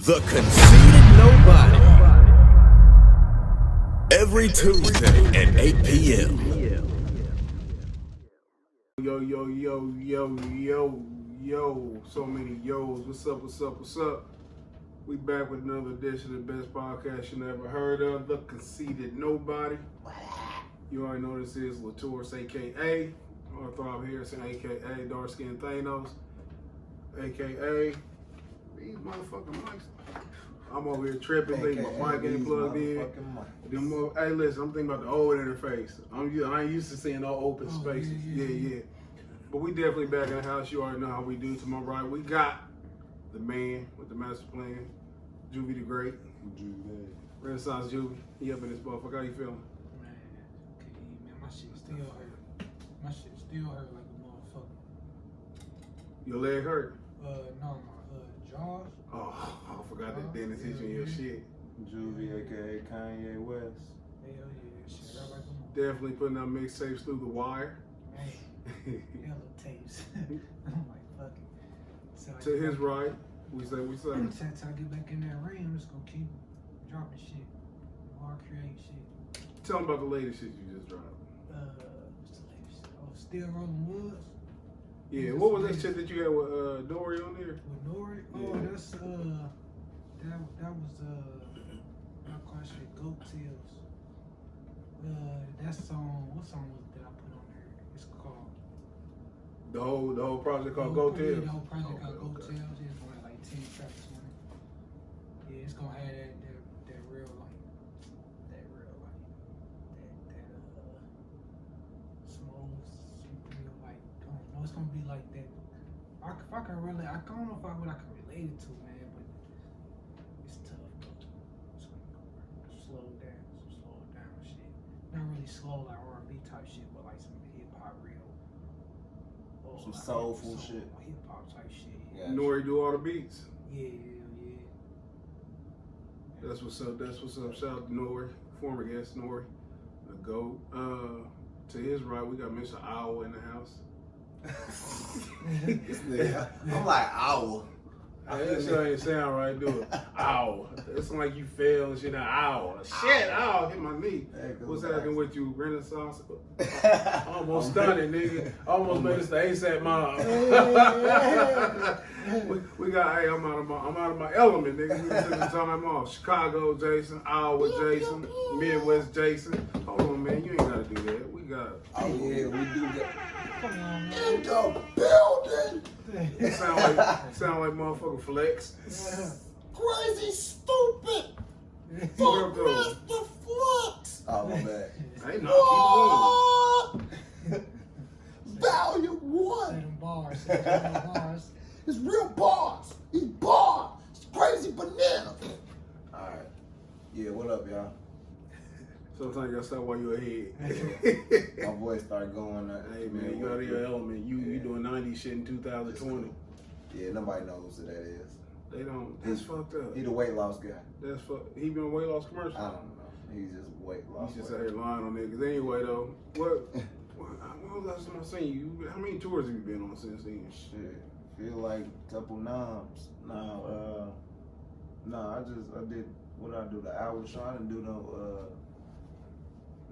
The Conceited Knowbody. Every Tuesday at 8 p.m. Yo. So many yos. What's up? We back with another edition of the best podcast you never heard of, The Conceited Knowbody. You already know this is Latour's, a.k.a. Arthur Harrison, a.k.a. Dark Skin Thanos, a.k.a. These motherfucking mics. I'm over here tripping, thinking my mic ain't plugged in. Hey, listen, I'm thinking about the old interface. I ain't used to seeing no open spaces. Yeah. But we definitely back in the house. You already know how we do. To my right, we got the man with the master plan, Juvie the Great. Renaissance Juvie. He up in this motherfucker. How you feeling? Man, my shit still hurt. My shit still hurt like a motherfucker. Your leg hurt? No, my jaws. Oh, I forgot that Dennis hit you in your shit. Juvie, aka Kanye West. Hell yeah, shit hurt like a motherfucker. Definitely putting out mixtapes through the wire. Man, hella tapes. I'm like, fuck it. So To his right, we say. Until I get back in that ring, I'm just gonna keep dropping shit. Or create shit. Tell them about the latest shit you just dropped. What's the latest? Oh, Still Rolling Woods. Yeah, what was that shit that you had with Dory on there? With Nori? Yeah. Oh, that's that was not quite sure, Goat Tails. That song, what song was it that I put on there? It's called The whole project called Go Tell. Yeah, the whole project called Go Okay. Tails. It's gonna have like 10 tracks on it. Yeah, it's gonna have that real smooth, real like, I don't know, it's gonna be like that. I don't know what I can relate it to, man, but it's tough. It's gonna slow it down shit. Not really slow like R&B type shit, but like some hip hop real. Some soulful shit. Hip hop type shit. Yeah. Nori do all the beats. Yeah. That's what's up. Shout out to Nori, former guest Nori, the GOAT. To his right, we got Mr. Owl in the house. I'm like, owl. That shit ain't sound right, do it. Ow. It's like you fell and shit. Ow. Shit, ow. Hit my knee. What's happening with you, Renaissance? Almost stunning, nigga. Almost made us the ASAP mom. we got, hey, I'm out of my element, nigga. We took the time off. Chicago Jason, Iowa Jason, Midwest Jason. Hold on, man. You ain't gotta do that. We got. Oh yeah, we do that. Come on, man. In the building. Sound like motherfucker Flex. Crazy, stupid. Fuck the Flex. Oh my bad. Hey, no, keep going. Value Say one. them bars. It's real bars. It's bars. It's crazy banana. All right. Yeah. What up, y'all? Sometimes you gotta stop while you're ahead. My voice started going. Hey man, you out of your element. You doing 90 shit in 2020. Yeah, nobody knows who that is. They don't. That's fucked up. He the weight loss guy. That's fucked. He been a weight loss commercial. I don't know. He's just weight loss. He's just out here lying on niggas. Anyway though, what was the last time I seen you? How many tours have you been on since then? Shit, feel like a couple noms. No, I did what I do. The hour show. I didn't do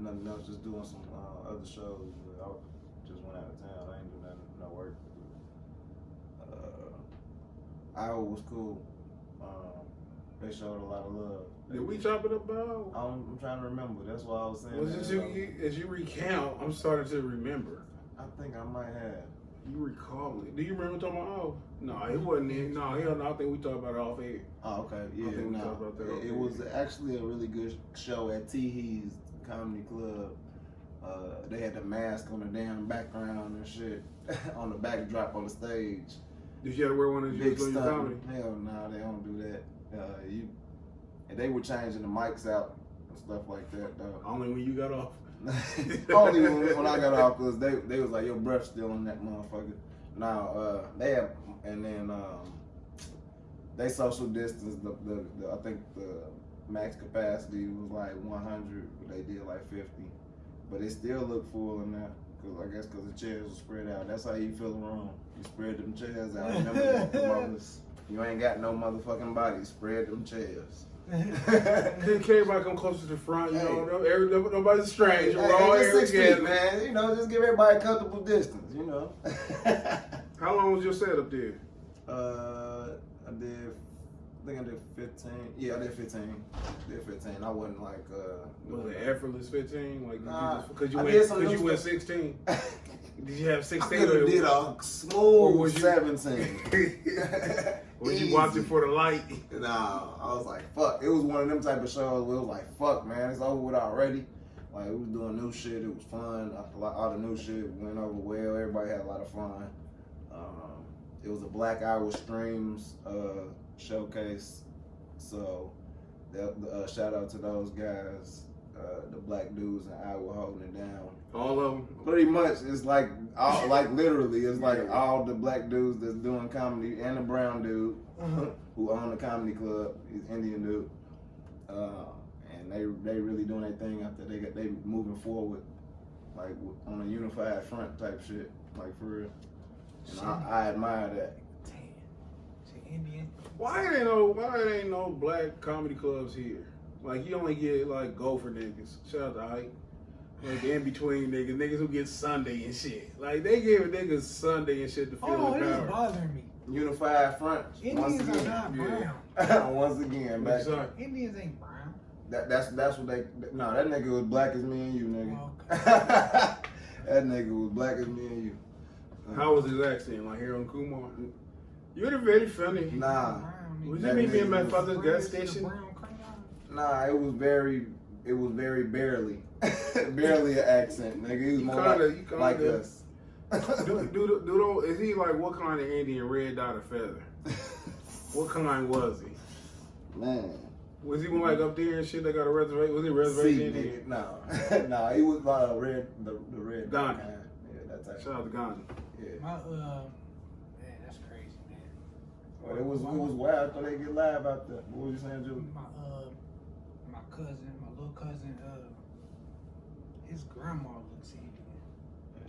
nothing else. Just doing some other shows. But I just went out of town. I ain't do nothing, no work. Hour was cool. They showed a lot of love. Did we chop it up about? I'm trying to remember. That's why I was saying. Was it you, as you recount? I'm starting to remember. I think I might have. You recall it? Do you remember talking about? Oh, no, it wasn't it. No, hell no. I think we talked about it off air. Oh, okay. I Yeah, think we no. talked about that. It was actually a really good show at Teehee's Comedy Club. They had the mask on the damn background and shit on the backdrop on the stage. Did you ever wear one of those Big doing your stuff. comedy? Hell no, they don't do that. And they were changing the mics out and stuff like that, though. Only when you got off. Only when I got off, because they was like, your breath's still on that motherfucker. Now, they have, and then they social distance. I think the max capacity was like 100, but they did like 50. But it still looked full in there, because the chairs were spread out. That's how you feel in the room. You spread them chairs out. Remember that? You ain't got no motherfucking body. Spread them chairs. Can everybody come closer to the front? You know, nobody's a stranger. We're all just here 6 feet, together. man. You know, just give everybody a comfortable distance. You know. How long was your setup there? I think I did 15. Yeah, I did 15. I wasn't like. Was it effortless 15? Like, Nah, because I did you went 16. Did you have 16? I could have did a smooth 17. Was you watching for the light? Nah, I was like, fuck. It was one of them type of shows where it was like, fuck, man, it's over with already. Like, we was doing new shit. It was fun. All the new shit went over well. Everybody had a lot of fun. It was a Black Hour Streams showcase. So, shout out to those guys, the black dudes in Iowa holding it down. All of them? Pretty much. It's like, literally, it's like all the black dudes that's doing comedy and the brown dude who own the comedy club. He's Indian dude. And they really doing their thing after they moving forward, like on a unified front type shit, like for real. And I admire that. Indian. Why ain't no black comedy clubs here? Like, you only get like gopher niggas. Shout out to Ike. Like the in between niggas who get Sunday and shit. Like, they give niggas Sunday and shit to feel the It is power. bothering me. Unified front. Indians are not brown. Once again, back. Indians ain't brown. That's what they. No, that nigga was black as me and you, nigga. Okay. That nigga was black as me and you. How was his accent? Like Harold Kumar? You're very funny. Nah. Was That you meet me nigga in my was father's gas station? Nah, it was very barely an accent, nigga. He was more like us. Is he like, what kind of Indian, red dot or feather? What kind was he? Man. Was he more like up there and shit that got a reservation? Was he reservation Indian? No. Nah, he was red, the red. Gandhi. Yeah, that type. Shout out to Gandhi. Yeah. Man, that's crazy, man. Well, it was wild till they get live out there. What was you saying, Julie? My little cousin, his grandma looks Indian. Yeah,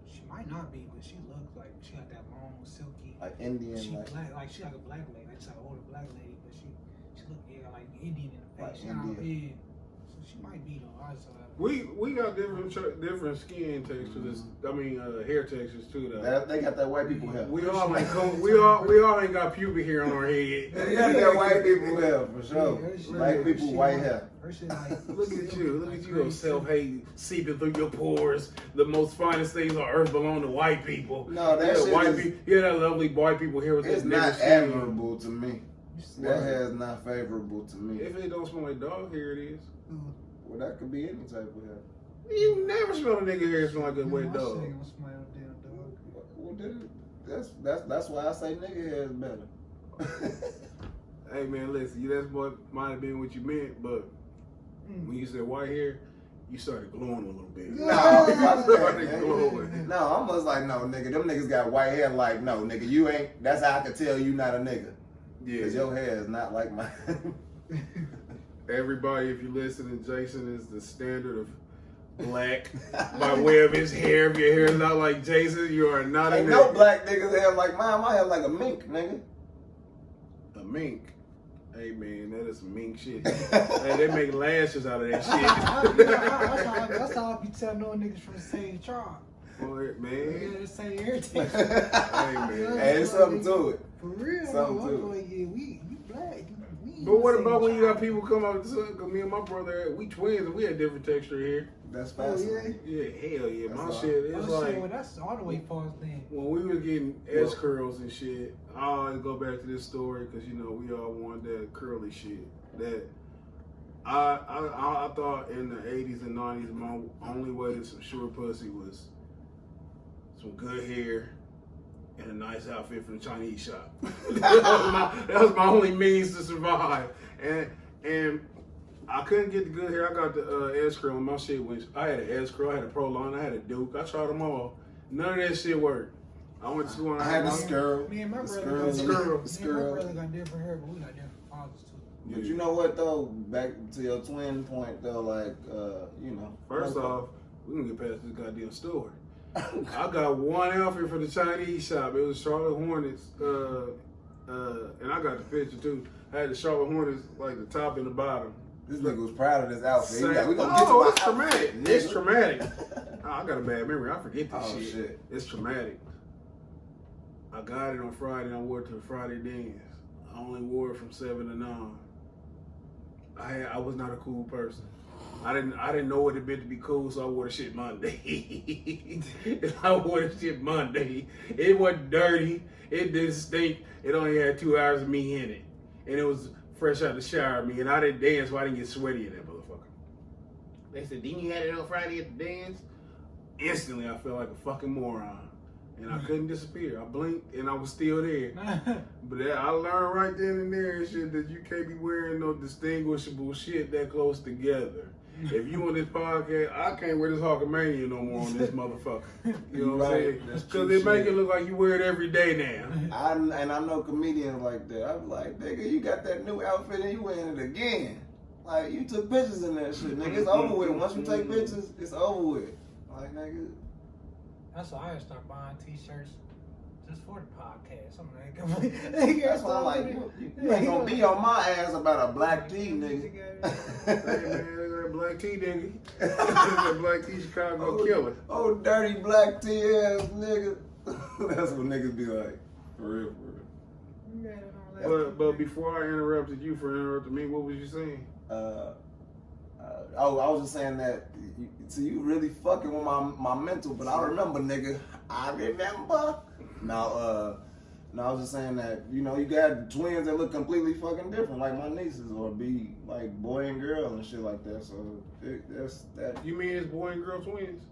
She might not be, but she looks like she got that long, silky. like Indian, She like black, like she like a black lady, like she's like an older black lady, but she look like Indian in the Like face. Indian. So she might be though. I saw that. We got different skin textures. Hair textures too though. they got that white people hair. We all ain't got pubic hair on our head. They got that white people hair for sure. Yeah, Black people white hair. Her shit like, Look at you, self-hate seeping through your pores. The most finest things on earth belong to white people. No, that shit white is- people. Yeah, that lovely white people hair with It's that not nigga skin. admirable to me. That hair is not favorable to me. If it don't smell like dog hair, it is. Well, that could be any type of hair. You never smell a nigga hair smell like a wet my shit dog. ain't gonna smell damn dog. Well, that's why I say nigga hair is better. Hey man, listen, that's what might have been what you meant, but when you said white hair, you started glowing a little bit. No, fuck that, Started glowing. nigga. No, I'm just like, no, nigga, them niggas got white hair. Like, no, nigga, you ain't. That's how I can tell you not a nigga. Yeah. Cause your hair is not like mine. Everybody, if you listen, Jason is the standard of black by way of his hair. If your hair is not like Jason, you are not a Ain't nigga. no black niggas hair like mine. My hair like a mink, nigga. A mink. Hey man, that is some mink shit. Hey, they make lashes out of that shit. That's how I be telling no niggas from the same tribe. Boy, Yeah, man. the same heritage. Hey man. Hey, there's something to it. For real, Something though. to I'm like, yeah, we black. But what about when you got people come out to cause me and my brother, we twins and we had different texture here. That's Oh, fascinating. yeah? Yeah, hell yeah. That's My all. shit is like Well, that's all the way false then. when we were getting S curls and shit, I always go back to this story because you know we all want that curly shit. That I thought in the 80s and 90s my only way to some short pussy was some good hair and a nice outfit from the Chinese shop. that was my only means to survive. And I couldn't get the good hair. I got the S curl and my shit went. I had an S curl, I had a pro line, I had a Duke. I tried them all. None of that shit worked. I went to school and I had the skirl. Me and my The brother skirl. got Skirl. me and my Skirl. brother got different hair, but we got different fathers too. But you know what though? Back to your twin point though, like you know. First off, we can get past this goddamn store. I got one outfit for the Chinese shop. It was Charlotte Hornets And I got the picture too. I had the Charlotte Hornets like the top and the bottom. This nigga was proud of this outfit. He Same- like, we gonna get to my it's traumatic. outfit, nigga. It's traumatic. I got a bad memory. I forget this Oh, shit. shit. It's traumatic. I got it on Friday and I wore it to the Friday dance. I only wore it from 7 to 9. I was not a cool person. I didn't know what it meant to be cool, so I wore the shit Monday. I wore the shit Monday. It wasn't dirty. It didn't stink. It only had 2 hours of me in it. And it was fresh out the shower of me. And I didn't dance, so I didn't get sweaty in that motherfucker. They said, didn't you have it on Friday at the dance? Instantly, I felt like a fucking moron. And I couldn't disappear. I blinked and I was still there. But I learned right then and there and shit that you can't be wearing no distinguishable shit that close together. If you on this podcast, I can't wear this Hulkamania no more on this motherfucker. You know what I'm saying? Because it make it look like you wear it every day now. I know comedians like that. I'm like, nigga, you got that new outfit and you wearing it again. Like, you took pictures in that shit, nigga. It's over with. Once you take pictures, it's over with. Like, nigga. That's why I start buying t-shirts just for the podcast. I'm like, That's why I'm like, you ain't gonna be on my ass about a black tee, nigga. Hey man, that black tea nigga. That black tea Chicago killer. Oh, dirty black tea ass nigga. That's what niggas be like. For real, for real. But before I interrupted you for interrupting me, what was you saying? I was just saying that, so you really fucking with my mental, but I remember, nigga. I remember. Now, I was just saying that, you know, you got twins that look completely fucking different, like my nieces, or be like boy and girl and shit like that. So that's that. You mean it's boy and girl twins?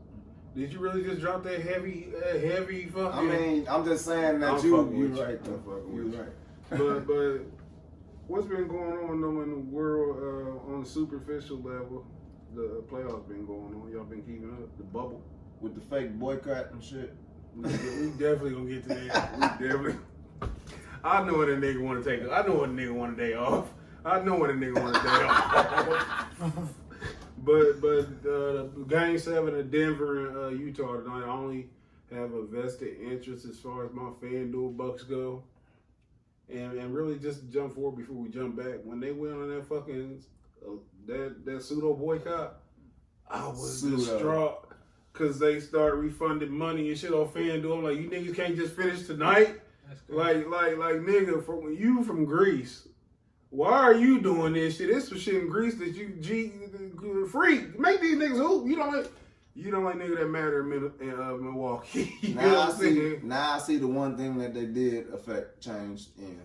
Did you really just drop that heavy fucking? I mean, I'm just saying that you right though. You right. But what's been going on though in the world on a superficial level? The playoffs been going on. Y'all been keeping up the bubble with the fake boycott and shit. We definitely gonna get to that. We definitely. I know what a nigga want to take. I know what a nigga want a day off. I know what a nigga want a day off. But Game 7 of Denver and Utah tonight, I only have a vested interest as far as my FanDuel Bucks go. And really just to jump forward before we jump back, when they went on that fucking that pseudo boycott, I was distraught because they start refunding money and shit on FanDuel. I'm like, you niggas can't just finish tonight. Like nigga, from Greece. Why are you doing this shit? This was shit in Greece that you free. Make these niggas hoop. You don't like nigga that matter in Milwaukee. Now I see the one thing that they did change in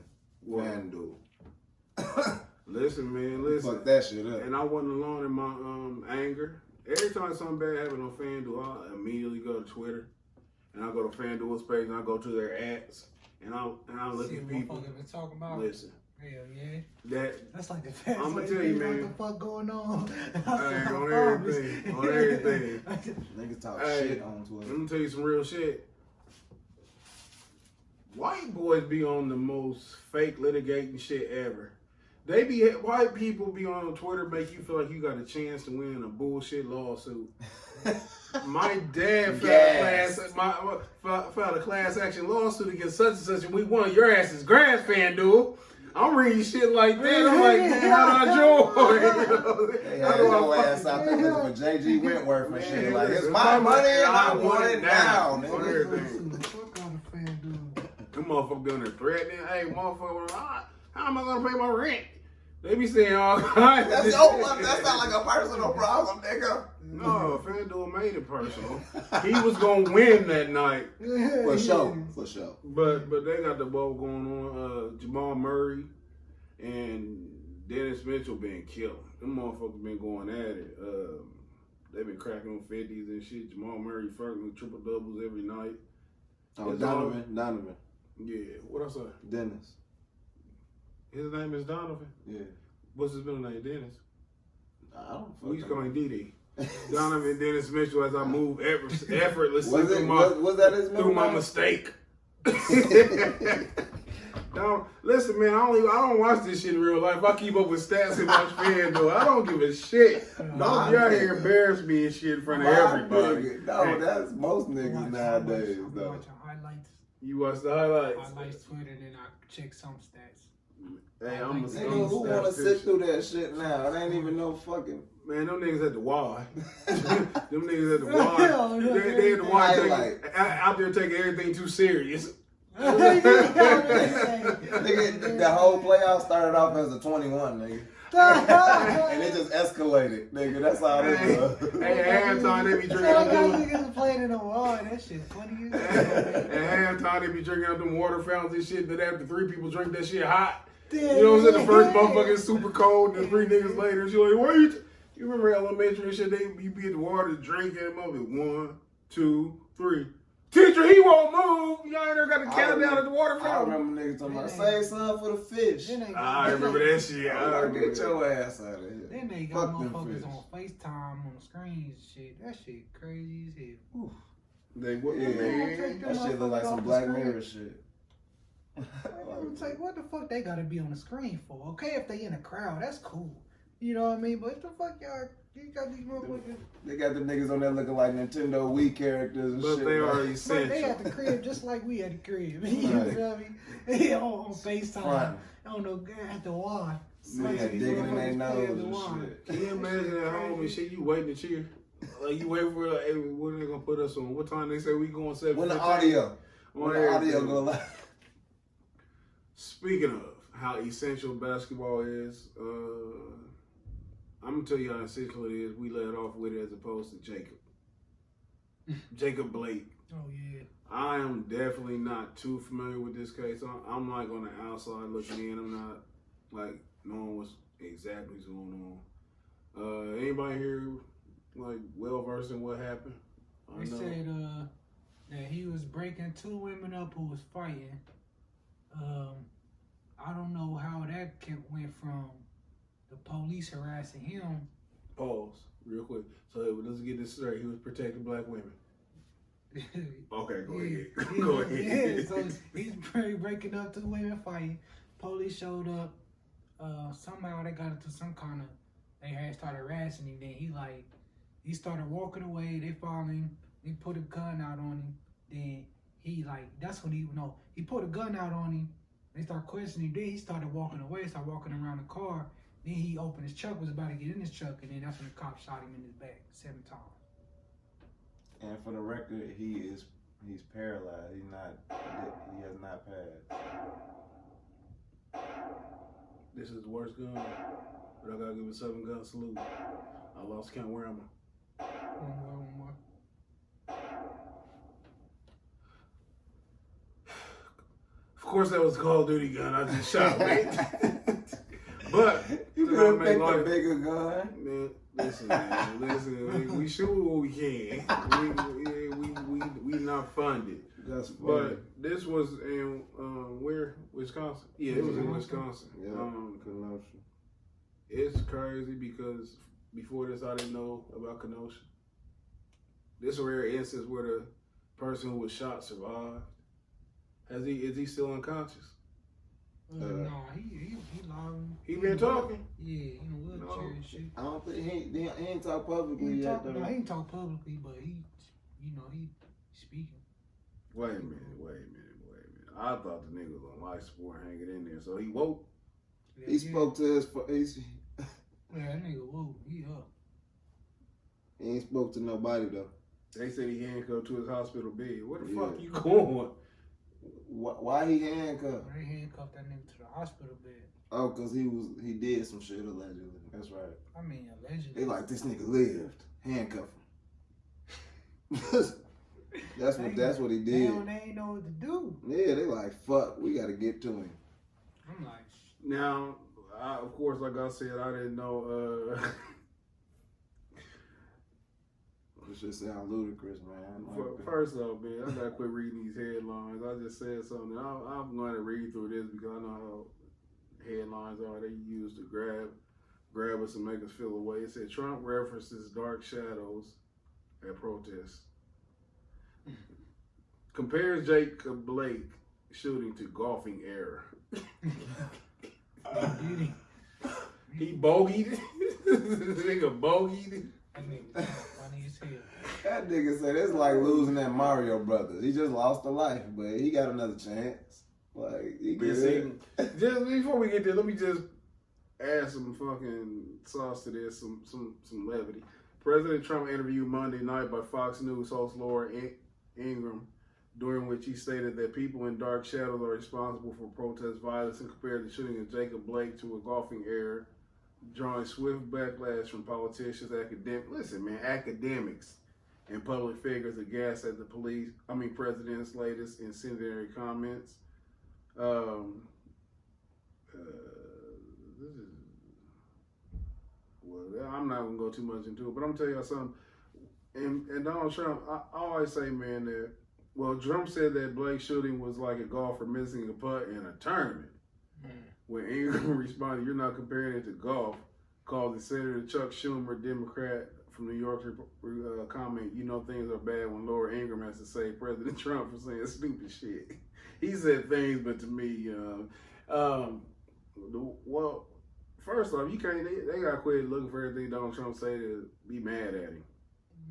FanDuel. Listen, man, Fuck that shit up. And I wasn't alone in my anger. Every time something bad happens on FanDuel, I immediately go to Twitter and I go to FanDuel's page and I go to their ads and I look at people. Been talking about. Listen. Hell yeah. That's like the fast. I'm gonna tell you, man. What the fuck going on? On everything. On everything. Niggas talk shit on Twitter. Let me tell you some real shit. White boys be on the most fake litigating shit ever. White people be on Twitter make you feel like you got a chance to win a bullshit lawsuit. My dad filed a class action lawsuit against such and such, and we won. Your ass is grass, FanDuel. I'm reading shit like that. I'm like, man, how do I join? They had your ass out there looking for J.G. Wentworth and shit. Like, it's my money and I want it now. On everything. Them motherfuckers doing there threatening. Hey, motherfucker, how am I gonna pay my rent? They be saying all kinds of shit. That sound like a personal problem, nigga. No, FanDuel made it personal. He was gonna win that night. For sure. But they got the bubble going on. Jamal Murray and Dennis Mitchell been killed. Them motherfuckers been going at it. They been cracking on 50s and shit. Jamal Murray fucking with triple doubles every night. Oh, Donovan. Yeah, what I say? Dennis. His name is Donovan? Yeah. What's his middle name? Dennis? I don't We used to call him D-D. Donovan Dennis Mitchell as I move effortlessly was that his through my mistake. Now, listen, man, I don't watch this shit in real life. I keep up with stats and watch FanDuel. I don't give a shit. Don't be out here embarrass me and shit in front of everybody. No, that's most niggas nowadays, though. Watching highlights. You watch the highlights. Highlights Twitter, and then I check some stats. Hey, I'm a Nigga, who wanna sit through that shit now? It ain't even no fucking. Man, them niggas at the Y. Them niggas at the Y. They at the Y out there taking everything too serious. Nigga, the whole playoff started off as a 21, nigga. And it just escalated, nigga. That's all it was. Hey, at halftime they be drinking up them. Niggas playing in the wall. That shit funny as hell. At halftime they be drinking up them water fountains and shit. Then after 3 people drink that shit hot. You know what I'm saying? The first motherfucker is super cold, and 3 niggas later, she like, where you? You remember elementary and shit? You be at the water drinking them up. 1, 2, 3. Teacher, he won't move. Y'all ain't never got to count down at the water I fountain. remember niggas talking about save some for the fish. I remember that shit. I remember get your ass out of here. Then they got motherfuckers on FaceTime on the screens and shit. That shit crazy as hell. They what? Yeah, Man. that shit look like some Black Mirror shit. I'm like, what the fuck they gotta be on the screen for? Okay, if they in a crowd, that's cool. You know what I mean? But the fuck y'all, you got these motherfuckers. They got the niggas on there looking like Nintendo Wii characters and But shit. they like. are essential. They at the crib just like we at the crib. You know what I mean? on FaceTime. Front. I don't know, at the wall. Yeah, digging in their nose and shit. Can you imagine at home and shit? You waiting to cheer. Like you waiting for like, hey, what are they gonna put us on? What time they say we going 7? When the audio go live. Speaking of how essential basketball is, I'm gonna tell you how essential it is. We led off with it as opposed to Jacob Blake. Oh yeah. I am definitely not too familiar with this case. I'm like on the outside looking in. I'm not like knowing what's exactly going on. Anybody here like well versed in what happened? They said that he was breaking 2 women up who was fighting. I don't know how that went from the police harassing him. Pause real quick. So let's get this straight. He was protecting black women. Okay, go ahead. Go ahead. Yeah, so he's breaking up 2 women fighting. Police showed up. Somehow they got into some kind of. They had started harassing him. Then he started walking away. They followed him. They put a gun out on him. Then that's when he put a gun out on him. They started questioning him. Then he started walking away. Started walking around the car. Then he opened his truck. Was about to get in his truck, and then that's when the cop shot him in his back 7 times. And for the record, he's paralyzed. He has not passed. This is the worst gun, but I gotta give a 7-gun salute. I lost count where am I? One more. Of course, that was a Call of Duty gun. I just shot, man. But You could have picked a bigger gun. Man, listen. We shoot what we can. We not funded. That's funny. But this was in where? Wisconsin. Yeah, it was in Wisconsin. Yeah, Kenosha. It's crazy because before this, I didn't know about Kenosha. This rare instance where the person who was shot survived. Is he still unconscious? No, he lying. He been talking? Yeah, in a wheelchair and shit. I don't think he ain't talk publicly yet. No, he ain't talk publicly, but he speaking. Wait a minute. I thought the nigga was on life support hanging in there, so he woke. Yeah, He spoke to his. Yeah, that nigga woke. He up. He ain't spoke to nobody though. They said he handcuffed to his hospital bed. Where the Yeah. fuck you going? Why he handcuffed? They handcuffed that nigga to the hospital bed. Oh, cause he did some shit allegedly. That's right. I mean, allegedly. They like this nigga lived. Handcuff him. that's what he did. They ain't know what to do. Yeah, they like fuck. We gotta get to him. I'm like, Now, of course, like I said, I didn't know. This shit sound ludicrous, man. First off, man, I gotta quit reading these headlines. I just said something. I'm going to read through this because I know how headlines are. They used to grab us and make us feel away. It said Trump references dark shadows at protests. Compares Jacob Blake shooting to golfing error. He bogeyed. This nigga bogeyed. that nigga funny as hell. That nigga said it's like losing that Mario Brothers. He just lost a life, but he got another chance. Like, he good. Just before we get there, let me just add some fucking sauce to this, some levity. President Trump interviewed Monday night by Fox News host Laura Ingraham, during which he stated that people in dark shadows are responsible for protest violence and compared the shooting of Jacob Blake to a golfing error, drawing swift backlash from politicians, academics, and public figures aghast at the president's latest incendiary comments. I'm not gonna go too much into it, but I'm gonna tell y'all something. And Donald Trump, I always say, man, that Trump said that Blake's shooting was like a golfer missing a putt in a tournament. When Ingram responded, "You're not comparing it to golf," called the Senator Chuck Schumer, Democrat from New York, comment, "You know things are bad when Laura Ingraham has to say President Trump for saying stupid shit." He said things, but to me, first off, you can't. They gotta quit looking for everything Donald Trump say to be mad at him.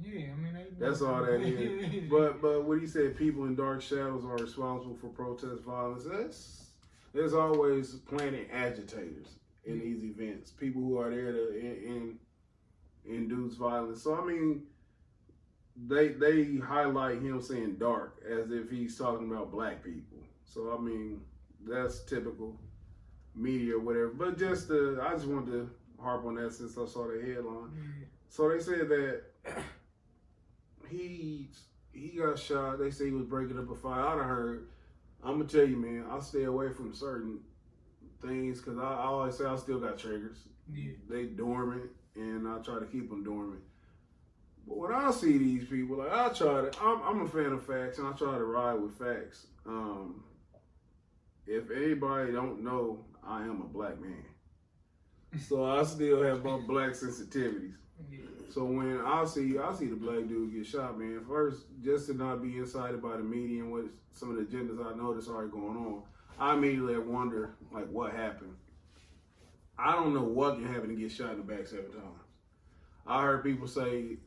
Yeah, I mean that's all that is. But when he said people in dark shadows are responsible for protest violence, there's always planted agitators in these events. People who are there to induce violence. So I mean, they highlight him saying dark as if he's talking about black people. So I mean, that's typical media or whatever. But I just wanted to harp on that since I saw the headline. So they said that he got shot. They say he was breaking up a fight. I'm gonna tell you, man, I stay away from certain things because I always say I still got triggers. Yeah. They dormant, and I try to keep them dormant. But when I see these people, like I'm a fan of facts, and I try to ride with facts. If anybody don't know, I am a black man, so I still have my black sensitivities. Yeah. So when I see the black dude get shot, man, first, just to not be incited by the media and what some of the agendas I notice are going on, I immediately wonder, like, what happened? I don't know what can happen to get shot in the back 7 times. I heard people say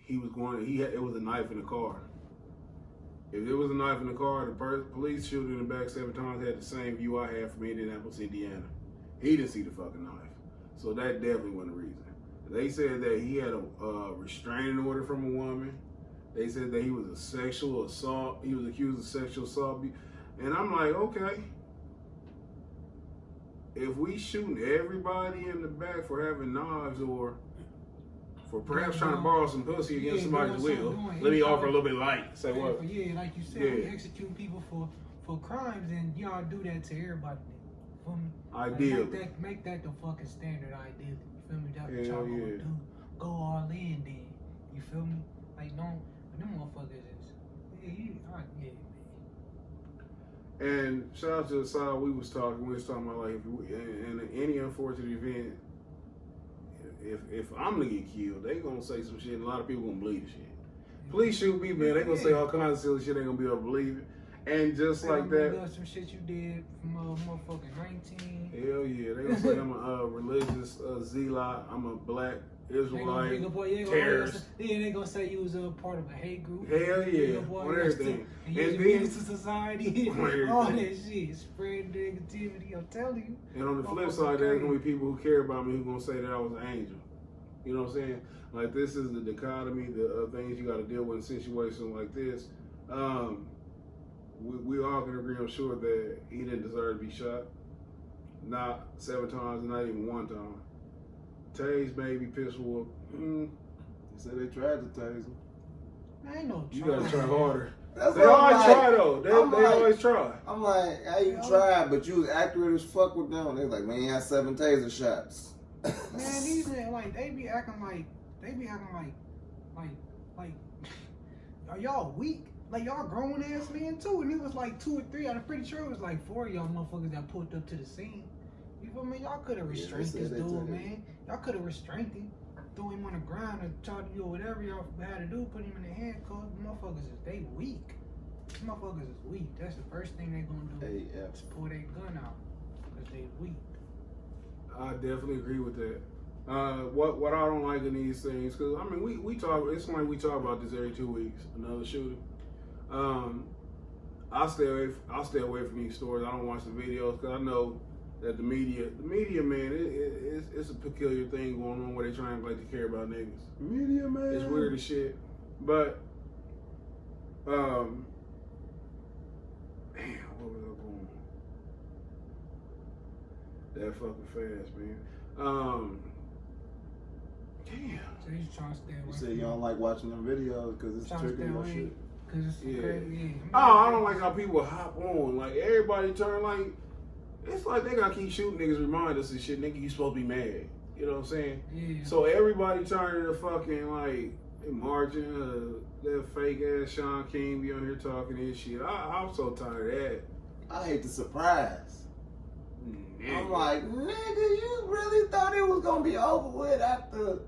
it was a knife in the car. If there was a knife in the car, the police shooting in the back 7 times had the same view I had from Indianapolis, Indiana. He didn't see the fucking knife. So that definitely wasn't the reason. They said that he had a restraining order from a woman. They said that he was a sexual assault. He was accused of sexual assault. And I'm like, okay. If we shooting everybody in the back for having knives or for perhaps trying to borrow some pussy against somebody's will, let me offer a little bit light. Say what? Yeah, like you said, we execute people for crimes, and y'all do that to everybody. Feel me? Ideally. Like make that the fucking standard, ideally. You feel me? That's what y'all gonna do. Go all in then. You feel me? Like, them motherfuckers is, yeah. And shout out to the side we was talking about, like, in any unfortunate event, if I'm gonna get killed, they gonna say some shit, and a lot of people gonna believe the shit. Please shoot me, man. They gonna say all kinds of silly shit. They gonna be able to believe it. And just like that, some shit you did from motherfucking 19. Hell yeah, they gonna say I'm a religious zealot. I'm a black Israelite terrorist. Yeah, they gonna say you was a part of a hate group. Hell yeah, on everything. And then to society, all that shit, spread negativity. I'm telling you. And on the flip side, there's gonna be people who care about me who gonna say that I was an angel. You know what I'm saying? Like, this is the dichotomy, the things you got to deal with in situations like this. We all can agree, I'm sure, that he didn't deserve to be shot. Not 7 times, not even 1 time. Tase, maybe, pistol whoop. They said they tried to tase him. Ain't no You gotta try harder. They always try though. They always try. I'm like, how you tried, but you was accurate as fuck with them. They like, man, you had 7 taser shots. Man, these men, like, they be acting like, are y'all weak? Like, y'all grown ass men too, and it was like 2 or 3. I'm pretty sure it was like 4 of y'all motherfuckers that pulled up to the scene. You feel me? Y'all could have restrained this dude, man. Y'all could have restrained him, threw him on the ground, and charged you or whatever y'all had to do, put him in the handcuffs. Motherfuckers they weak. Motherfuckers is weak. That's the first thing they gonna do. Is pull their gun out, cause they weak. I definitely agree with that. What I don't like in these things, because I mean we talk. It's like we talk about this every 2 weeks. Another shooting. I'll stay away from these stories. I don't watch the videos because I know that the media, man, it's a peculiar thing going on where they trying to like to care about niggas. Media, man. It's weird as shit. But damn, what was I going? That fucking fast, man. Damn. So you trying to stay away. You said you don't like watching them videos because it's triggering your shit. Cause it's crazy. Oh, I don't like how people hop on. Like everybody turn like it's like they gotta keep shooting niggas, remind us and shit. Nigga, you supposed to be mad. You know what I'm saying? Yeah. So everybody turning to fucking like margin that fake ass Sean King be on here talking this shit. I'm so tired of that. I hate the surprise. Nigga. I'm like, nigga, you really thought it was gonna be over with after?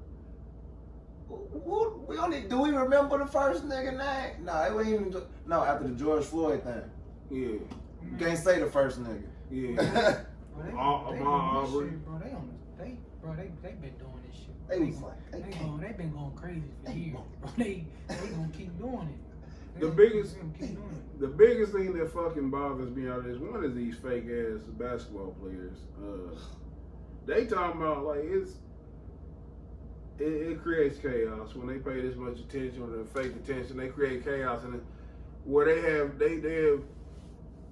Do we remember the first nigga name? No, it wasn't even. No, after the George Floyd thing. Yeah. You can't say the first nigga. Yeah. They been doing this shit. They was like, They been going crazy for years, bro. They gonna keep doing it. The biggest thing that fucking bothers me out of this one is these fake ass basketball players. They talking about like it creates chaos when they pay this much attention or the fake attention. They create chaos, and where they have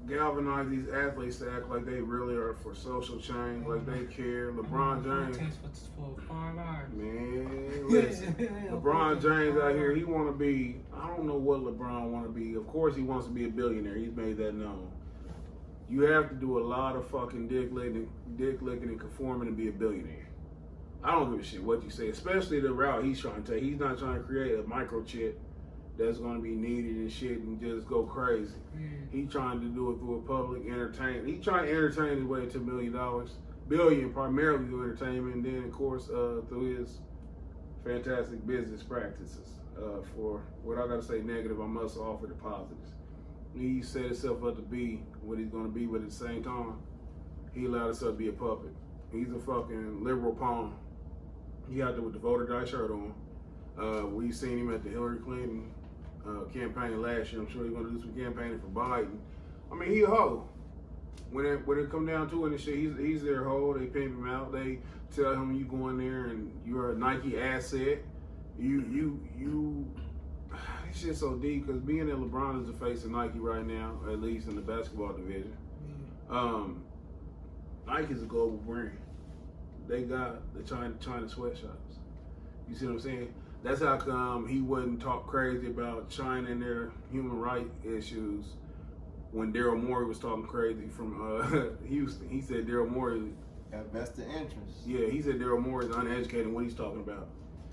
galvanized these athletes to act like they really are for social change, like they care. LeBron James, for 5 hours. man, listen, LeBron James out here, he want to be. I don't know what LeBron want to be. Of course, he wants to be a billionaire. He's made that known. You have to do a lot of fucking dick licking and conforming to be a billionaire. I don't give a shit what you say, especially the route he's trying to take. He's not trying to create a microchip that's going to be needed and shit and just go crazy. He's trying to do it through a public entertainment. He's trying to entertain his way to $1 billion primarily through entertainment, and then of course through his fantastic business practices. For what I got to say negative, I must offer the positives. He set himself up to be what he's going to be, but at the same time, he allowed himself to be a puppet. He's a fucking liberal pawn. He out there with the voter die shirt on. We seen him at the Hillary Clinton campaign last year. I'm sure he's gonna do some campaigning for Biden. I mean, he a hoe. When it come down to it and shit, he's their hoe. They pimp him out. They tell him you go in there and you're a Nike asset. You this shit's so deep because being that LeBron is the face of Nike right now, at least in the basketball division. Nike's a global brand. They got the China sweatshops. You see what I'm saying? That's how come he wouldn't talk crazy about China and their human rights issues when Daryl Morey was talking crazy from Houston. He said Daryl Morey got vested interest. Yeah, he said Daryl Morey is uneducated in what he's talking about.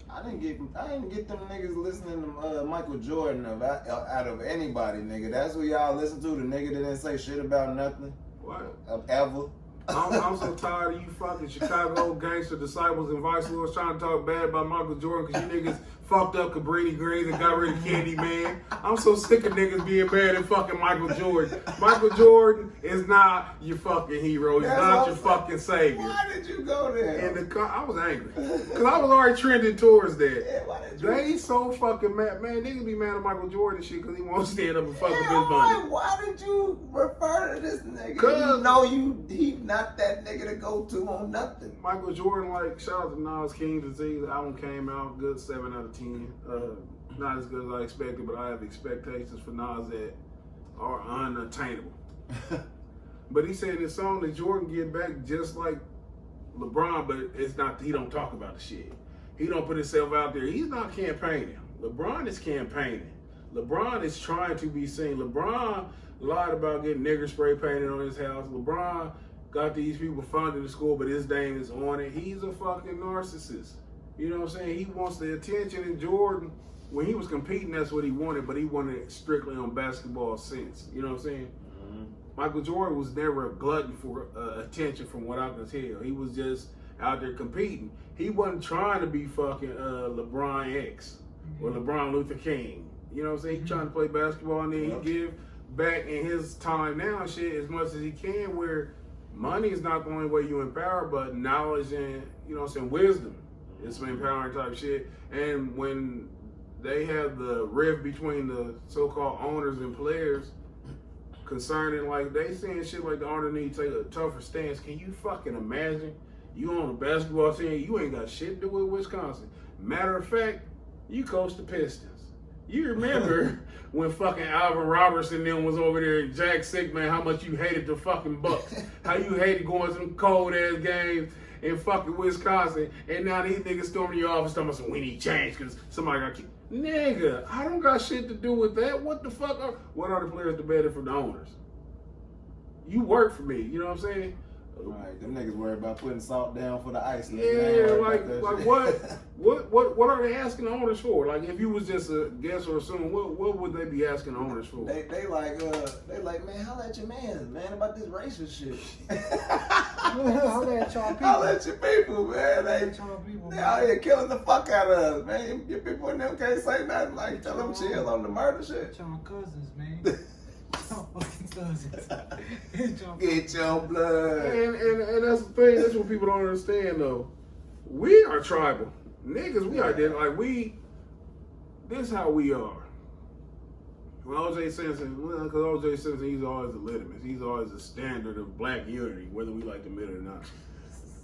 I didn't get them niggas listening to Michael Jordan out of anybody, nigga. That's who y'all listen to, the nigga that didn't say shit about nothing. What? Ever. I'm so tired of you fucking Chicago gangster disciples and vice lords trying to talk bad about Michael Jordan because you niggas fucked up Cabrini Greens and got rid of Candy Man. I'm so sick of niggas being bad at fucking Michael Jordan. Michael Jordan is not your fucking hero. He's not your fucking savior. Why did you go there? I was angry because I was already trending towards that. Yeah, why did you? They so fucking mad. Man, niggas be mad at Michael Jordan and shit because he won't stand up and fuck with his money. Why did you refer to this nigga? Cause you know he not that nigga to go to on nothing. Michael Jordan, like, shout out to Nas King Disease. The album came out good, 7 out of 10. Not as good as I expected, but I have expectations for Nas that are unattainable. But he said in his song that Jordan get back just like LeBron, but it's not, he don't talk about the shit. He don't put himself out there. He's not campaigning. LeBron is campaigning. LeBron is trying to be seen. LeBron lied about getting nigger spray painted on his house. LeBron got these people funding the school, but his name is on it. He's a fucking narcissist. You know what I'm saying? He wants the attention. And Jordan, when he was competing, that's what he wanted, but he wanted it strictly on basketball sense. You know what I'm saying? Mm-hmm. Michael Jordan was never a glutton for attention from what I can tell. He was just out there competing. He wasn't trying to be fucking LeBron X or LeBron Luther King. You know what I'm saying? He trying to play basketball and then he give back in his time now and shit as much as he can where money is not the only way you empower, but knowledge and, you know what I'm saying, wisdom. It's some empowering type shit. And when they have the rift between the so-called owners and players concerning, like, they saying shit like the owner need to take a tougher stance. Can you fucking imagine? You on a basketball team, you ain't got shit to do with Wisconsin. Matter of fact, you coach the Pistons. You remember when fucking Alvin Robertson them was over there and Jack Sickman, how much you hated the fucking Bucks. How you hated going to them cold ass games in fucking Wisconsin. And now these niggas storming your office talking about some, we need change because somebody got kicked. Nigga, I don't got shit to do with that. What the fuck what are the players debating from the owners? You work for me, you know what I'm saying? Right, them niggas worried about putting salt down for the ice. Yeah, like what are they asking the owners for? Like, if you was just a guess or assume, what would they be asking the owners for? They like, man, holla at your man about this racist shit. Holla at y'all people. Holla at your people, man. Holla at y'all people, They man. out here killing the fuck out of us, man. Your people in them can't say nothing. Like, tell them chill on the murder shit. Y'all cousins, man. Y'all fucking cousins. Get your blood. And that's the thing. That's what people don't understand, though. We are tribal niggas. We identify like this how we are. When O.J. Simpson, because O.J. Simpson, he's always the litmus. He's always the standard of black unity, whether we like to admit it or not.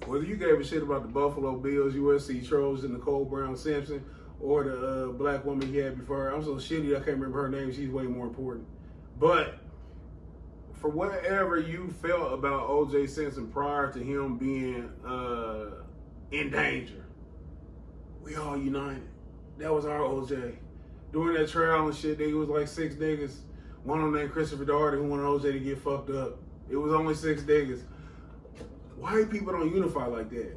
Whether you gave a shit about the Buffalo Bills, USC Trojans, and Nicole Brown Simpson, or the black woman he had before her, I'm so shitty I can't remember her name. She's way more important. But for whatever you felt about O.J. Simpson prior to him being in danger, we all united. That was our O.J. During that trial and shit, there was like 6 niggas. One of them named Christopher Daugherty who wanted O.J. to get fucked up. It was only 6 niggas. White people don't unify like that.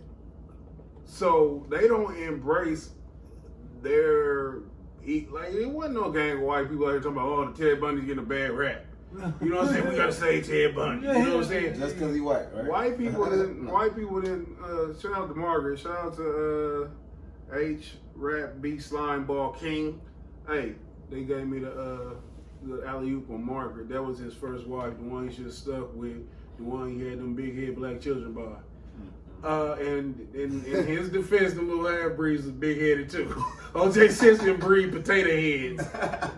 So they don't embrace their, like, it wasn't no gang of white people out here talking about, oh, the Ted Bundy's getting a bad rap. You know what I'm saying? We gotta say Ted Bundy. You know what I'm saying? Just because he white, right? White people didn't, shout out to Margaret, shout out to H, Rap, B, Slime Ball King. Hey, they gave me the alley-oop on Margaret. That was his first wife, the one he should have stuck with, the one he had them big head black children by. And in his defense, the little half breeds is big headed too. O.J. Simpson breed potato heads.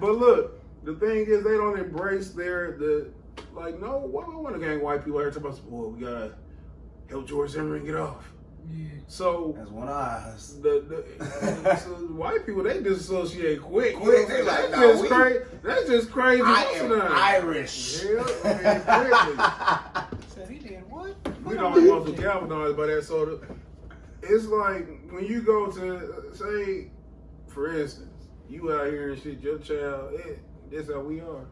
But look, the thing is, they don't embrace no, why do I want to gang white people out here talking about, boy, we gotta help George Zimmerman get off. Yeah. So that's one of us. So white people, they disassociate quick. They like, no, that's just crazy. I am Irish. Yeah, I mean, So he did what? we don't want to galvanize by that. So it's like when you go to, say, for instance, you out here and shit, your child, that's how we are.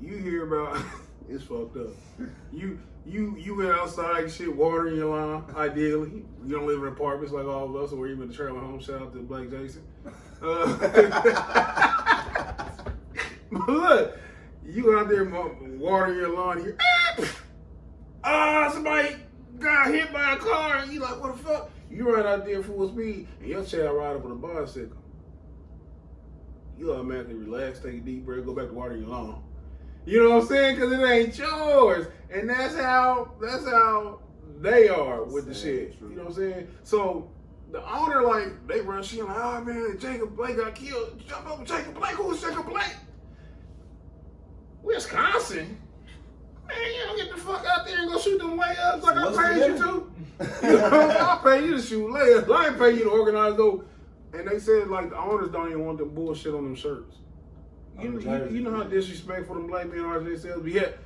You hear about, it's fucked up. You went outside and shit, watering your lawn, ideally. You don't live in apartments like all of us, or even the trailer home. Shout out to Blake Jason. But look, you out there watering your lawn, you somebody got hit by a car, and you like, what the fuck? You run out there full speed, and your child ride up on a bicycle. You automatically relax, take a deep breath, go back to watering your lawn. You know what I'm saying? Because it ain't yours. And that's how they are with the shit. You know what I'm saying? So the owner, like, they run shit like, oh man, Jacob Blake got killed. Jump up with Jacob Blake. Who's Jacob Blake? Wisconsin. Man, you don't get the fuck out there and go shoot them layups like I paid you to. You know, I pay you to shoot layups. I ain't pay you to organize those. And they said, like, the owners don't even want them bullshit on them shirts. You know how disrespectful them black men are to themselves, but yet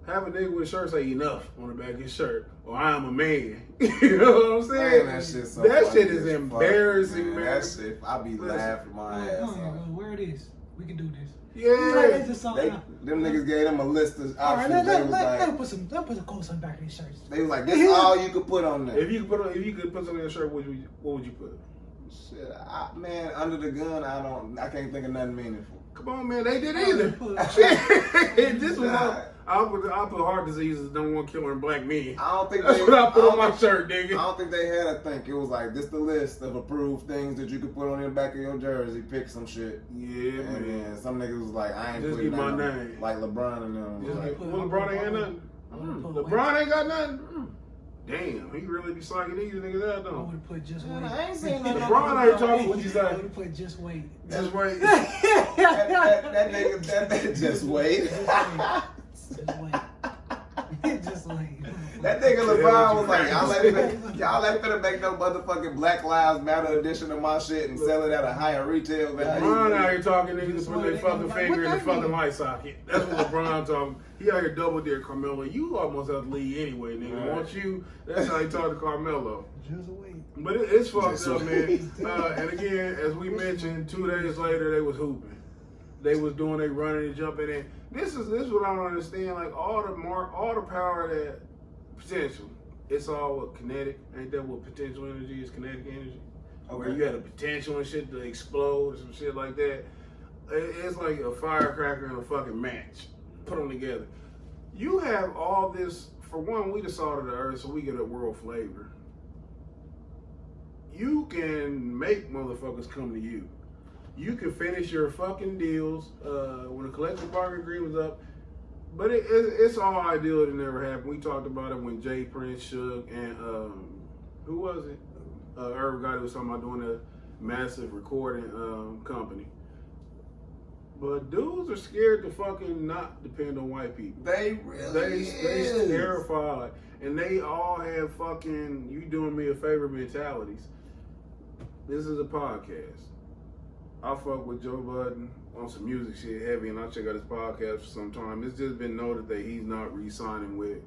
have a nigga with a shirt say enough on the back of his shirt, or I am a man. You know what I'm saying? Man, that that shit is embarrassing, man. That shit, I be laughing my ass off. Where it is? We can do this. Yeah. Them niggas gave them a list of All right, options. let put some quotes on the back of these shirts. They was like, this is all you could put on there. If you could put something on your shirt, what would you put? Shit, man, under the gun, I can't think of nothing meaningful. Come on, man, they didn't either. Shit, this was I put heart diseases, number one killer in black men. I don't think that's what I put on my shirt, nigga. I don't think they had a think. It was like, this the list of approved things that you could put on the back of your jersey. Pick some shit. Yeah, and man. then some niggas was like, I ain't just putting give my nothing name. Like LeBron and them. LeBron ain't nothing. LeBron ain't got nothing. Damn, he really be psyching these niggas out I though. would have put just wait. I ain't seen nothing. LeBron ain't talking. What you I say? would have put just wait. Just wait. that nigga just wait. Just wait. Just wait. That nigga LeBron was like, y'all ain't finna make no motherfucking Black Lives Matter edition of my shit and sell it at a higher retail value. LeBron out here talking niggas to put their fucking finger in the fucking light socket. That's what LeBron talking. He out here double dare Carmelo. You almost have to leave anyway, nigga. Right. Won't you? That's how he talked to Carmelo. Just wait. But it's fucked Just up, wait. man. And again, as we mentioned, 2 days later they was hooping. They was doing they running and jumping in. This is what I don't understand. Like all the power that potential. It's all what kinetic. Ain't that what potential energy is? Kinetic energy. Where you had a potential and shit to explode or some shit like that. It's like a firecracker and a fucking match. Put them together. You have all this. For one, we the salt of the earth, so we get a world flavor. You can make motherfuckers come to you. You can finish your fucking deals when the collective bargaining agreement's up. But it's all ideal. It never happened. We talked about it when Jay Prince, Suge, and who was it? Irv Gotti was talking about doing a massive recording company. But dudes are scared to fucking not depend on white people. They really They terrified. And they all have fucking you doing me a favor mentalities. This is a podcast. I fuck with Joe Budden on some music shit heavy, and I check out his podcast for some time. It's just been noted that he's not re-signing with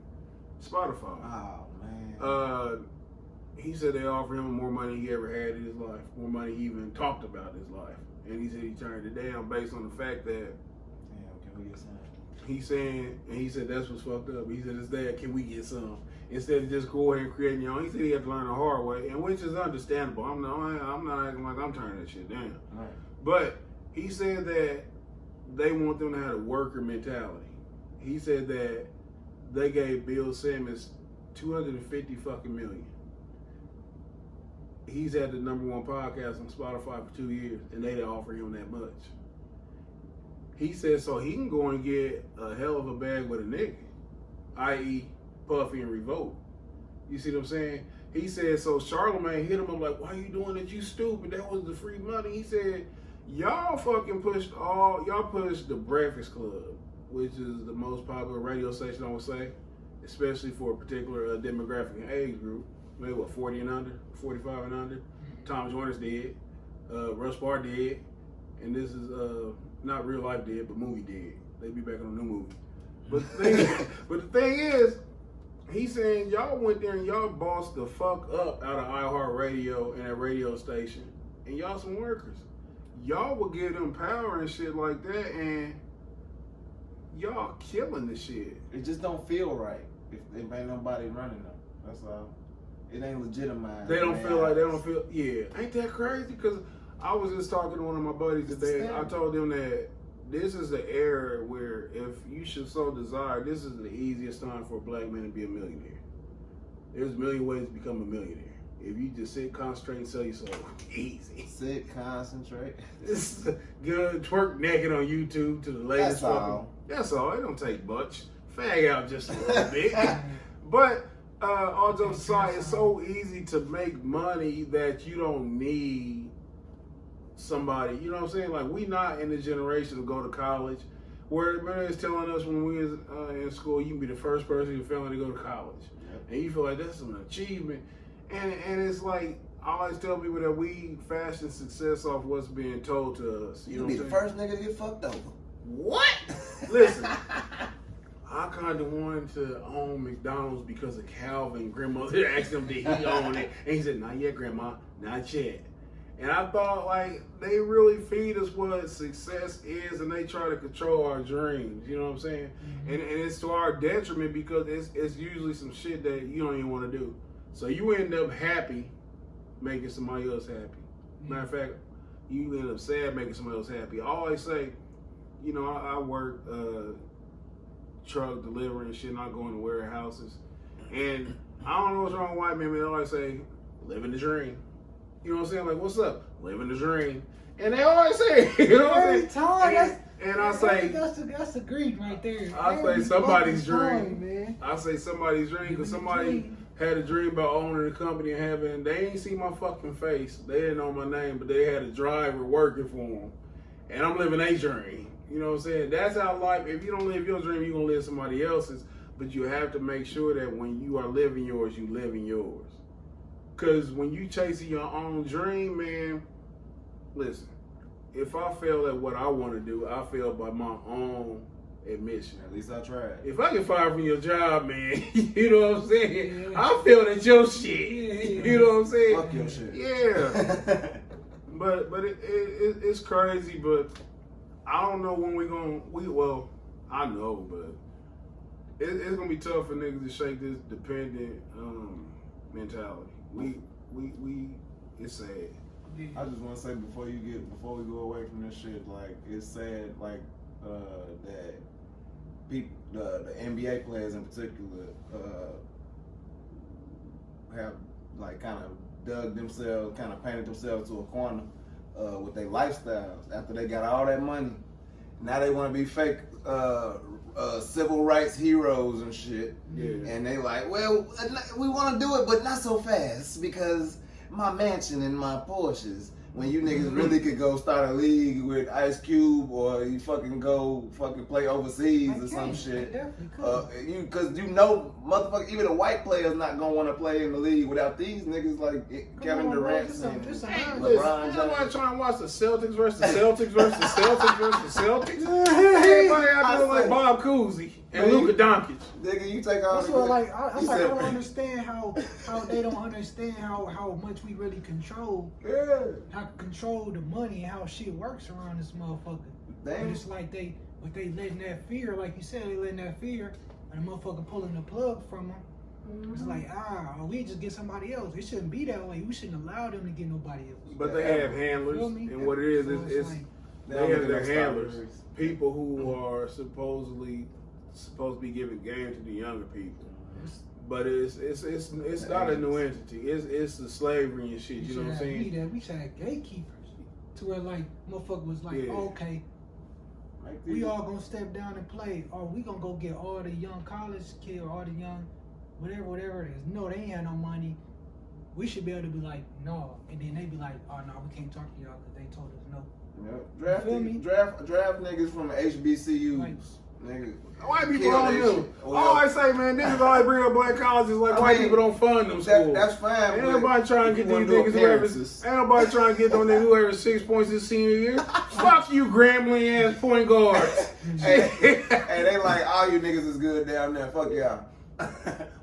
Spotify. Oh man. He said they offered him more money he ever had in his life, more money he even talked about in his life, and he said he turned it down based on the fact that Damn, can we get some? he said that's what's fucked up. He said it's that, can we get some? Instead of just go ahead and creating your own. He said he had to learn the hard way, and which is understandable. I'm not acting like I'm turning that shit down. Right. But he said that they want them to have a worker mentality. He said that they gave Bill Simmons $250 fucking million. He's had the #1 podcast on Spotify for 2 years, and they didn't offer him that much. He said so he can go and get a hell of a bag with a nigga, i.e. Puffy and Revolt. You see what I'm saying? He said so Charlamagne hit him up like, why you doing that? You stupid. That was the free money. He said, y'all pushed the Breakfast Club, which is the most popular radio station, I would say, especially for a particular demographic and age group. Maybe 40 and under, 45 and under. Tom Joyner's dead. Russ Barr dead. And this is not real life dead, but movie dead. They be back on a new movie. But the thing is, he's saying y'all went there and y'all bossed the fuck up out of iHeartRadio and that radio station. And y'all some workers. Y'all would give them power and shit like that, and y'all killing the shit. It just don't feel right if ain't nobody running them. That's all. It ain't legitimized. They don't feel. Yeah, ain't that crazy? Because I was just talking to one of my buddies today. I told them that this is the era where if you should so desire, this is the easiest time for a black man to be a millionaire. There's a million ways to become a millionaire. If you just sit, concentrate, and sell yourself, easy. Sit, concentrate. This is good. Twerk naked on YouTube to the latest. That's all. That's all. It don't take much. Fag out just a little bit. But all jokes aside, it's so easy to make money that you don't need somebody. You know what I'm saying? Like, we not in the generation to go to college. Where the man is telling us when we was in school, you can be the first person in your family to go to college. Yep. And you feel like that's an achievement. And it's like, I always tell people that we fashion success off what's being told to us. You know be the first nigga to get fucked over. What? Listen, I kind of wanted to own McDonald's because of Calvin. Grandmother asked him, did he own it? And he said, not yet, Grandma, not yet. And I thought, like, they really feed us what success is, and they try to control our dreams. You know what I'm saying? Mm-hmm. And it's to our detriment because it's usually some shit that you don't even want to do. So you end up happy making somebody else happy. Matter of fact, you end up sad making somebody else happy. I always say, you know, I work truck delivery and shit, and I go into warehouses. And I don't know what's wrong with white men, but they always say, living the dream. You know what I'm saying? Like, what's up? Living the dream. And they always say, you know what I'm saying? And I say, that's a greed right there. I say somebody's Fun, dream. man. I say somebody's dream because somebody had a dream about owning a company and having. They ain't see my fucking face. They didn't know my name, but they had a driver working for them, and I'm living a dream. You know what I'm saying? That's how life. If you don't live your dream, you are gonna live somebody else's. But you have to make sure that when you are living yours, you live in yours. Because when you chasing your own dream, man, listen. If I fail at what I want to do, I fail by my own admission. At least I tried. If I get fired from your job, man, you know what I'm saying? I failed at your shit. You know what I'm saying? Fuck your shit. Yeah. but it's crazy, but I don't know when well, I know, but it's going to be tough for niggas to shake this dependent mentality. It's sad. I just want to say before we go away from this shit, like it's sad, like that people, the NBA players in particular, have like kind of painted themselves to a corner with their lifestyles after they got all that money. Now they want to be fake civil rights heroes and shit. Yeah. And they like, well, we want to do it, but not so fast because my mansion and my Porsches. When you niggas really could go start a league with Ice Cube, or you fucking play overseas or some shit. Because you know, motherfucker, even a white player's not gonna want to play in the league without these niggas like Kevin Durant and LeBron James. Nobody trying to watch the Celtics versus the Celtics versus the Celtics versus the Celtics. Everybody out there like Bob Cousy and Luka Doncic. Nigga, you take all the like I don't understand how they don't understand how much we really control. Yeah. How control the money and how shit works around this motherfucker. Damn. But it's like they letting that fear, like you said, they letting that fear, and the motherfucker pulling the plug from them. Mm-hmm. It's like, we just get somebody else. It shouldn't be that way. We shouldn't allow them to get nobody else. But they have handlers, and what it is, it's like, they have their handlers. People who are supposed to be giving game to the younger people. But it's not a new entity. It's the slavery and shit. You know what I'm saying? We should have gatekeepers to where like motherfucker was like, okay, we all gonna step down and play, or we gonna go get all the young college kids, or all the young whatever it is. No, they ain't had no money. We should be able to be like, no, and then they be like, oh no, we can't talk to y'all because they told us no. Yep. Draft niggas from HBCUs. Like, nigga. White people don't know. I always say, man, niggas always bring up black colleges like white people don't fund them schools. That's fine. Ain't nobody trying to get these niggas ain't nobody trying to get them niggas who average 6 points this senior year. Fuck you, Grambling ass point guards. hey, they like, all you niggas is good down there. Fuck y'all.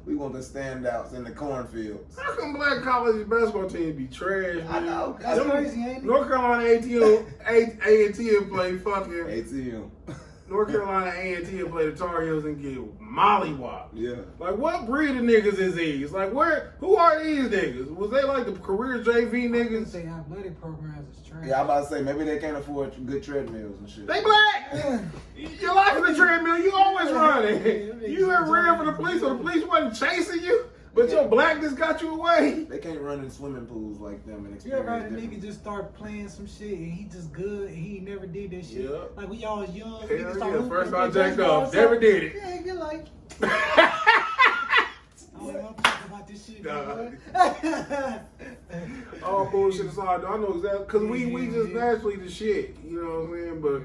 We want the standouts in the cornfields. How come black college basketball teams be trash, man? I know. That's crazy, ain't it? North Carolina A&T play fucking ATM. North Carolina A&T play the Tar Heels and get mollywopped. Yeah. Like, what breed of niggas is these? Like, who are these niggas? Was they like the career JV niggas? Say athletic programs is trash. Yeah, I'm about to say, maybe they can't afford good treadmills and shit. They black! Your life is a treadmill, you always running. You ever ran for the police or the police wasn't chasing you? But your blackness got you away. They can't run in swimming pools like them and You ever had a experience nigga just start playing some shit and he just good and he never did that shit? Yeah. Like when y'all was young, Hell niggas start yeah, hooping first and I get jacked baseball off. or Never something. did it. Yeah, you're like, I don't want to talk about this shit, man. All bullshit aside, I know exactly, because we just naturally the shit, you know what I'm saying? But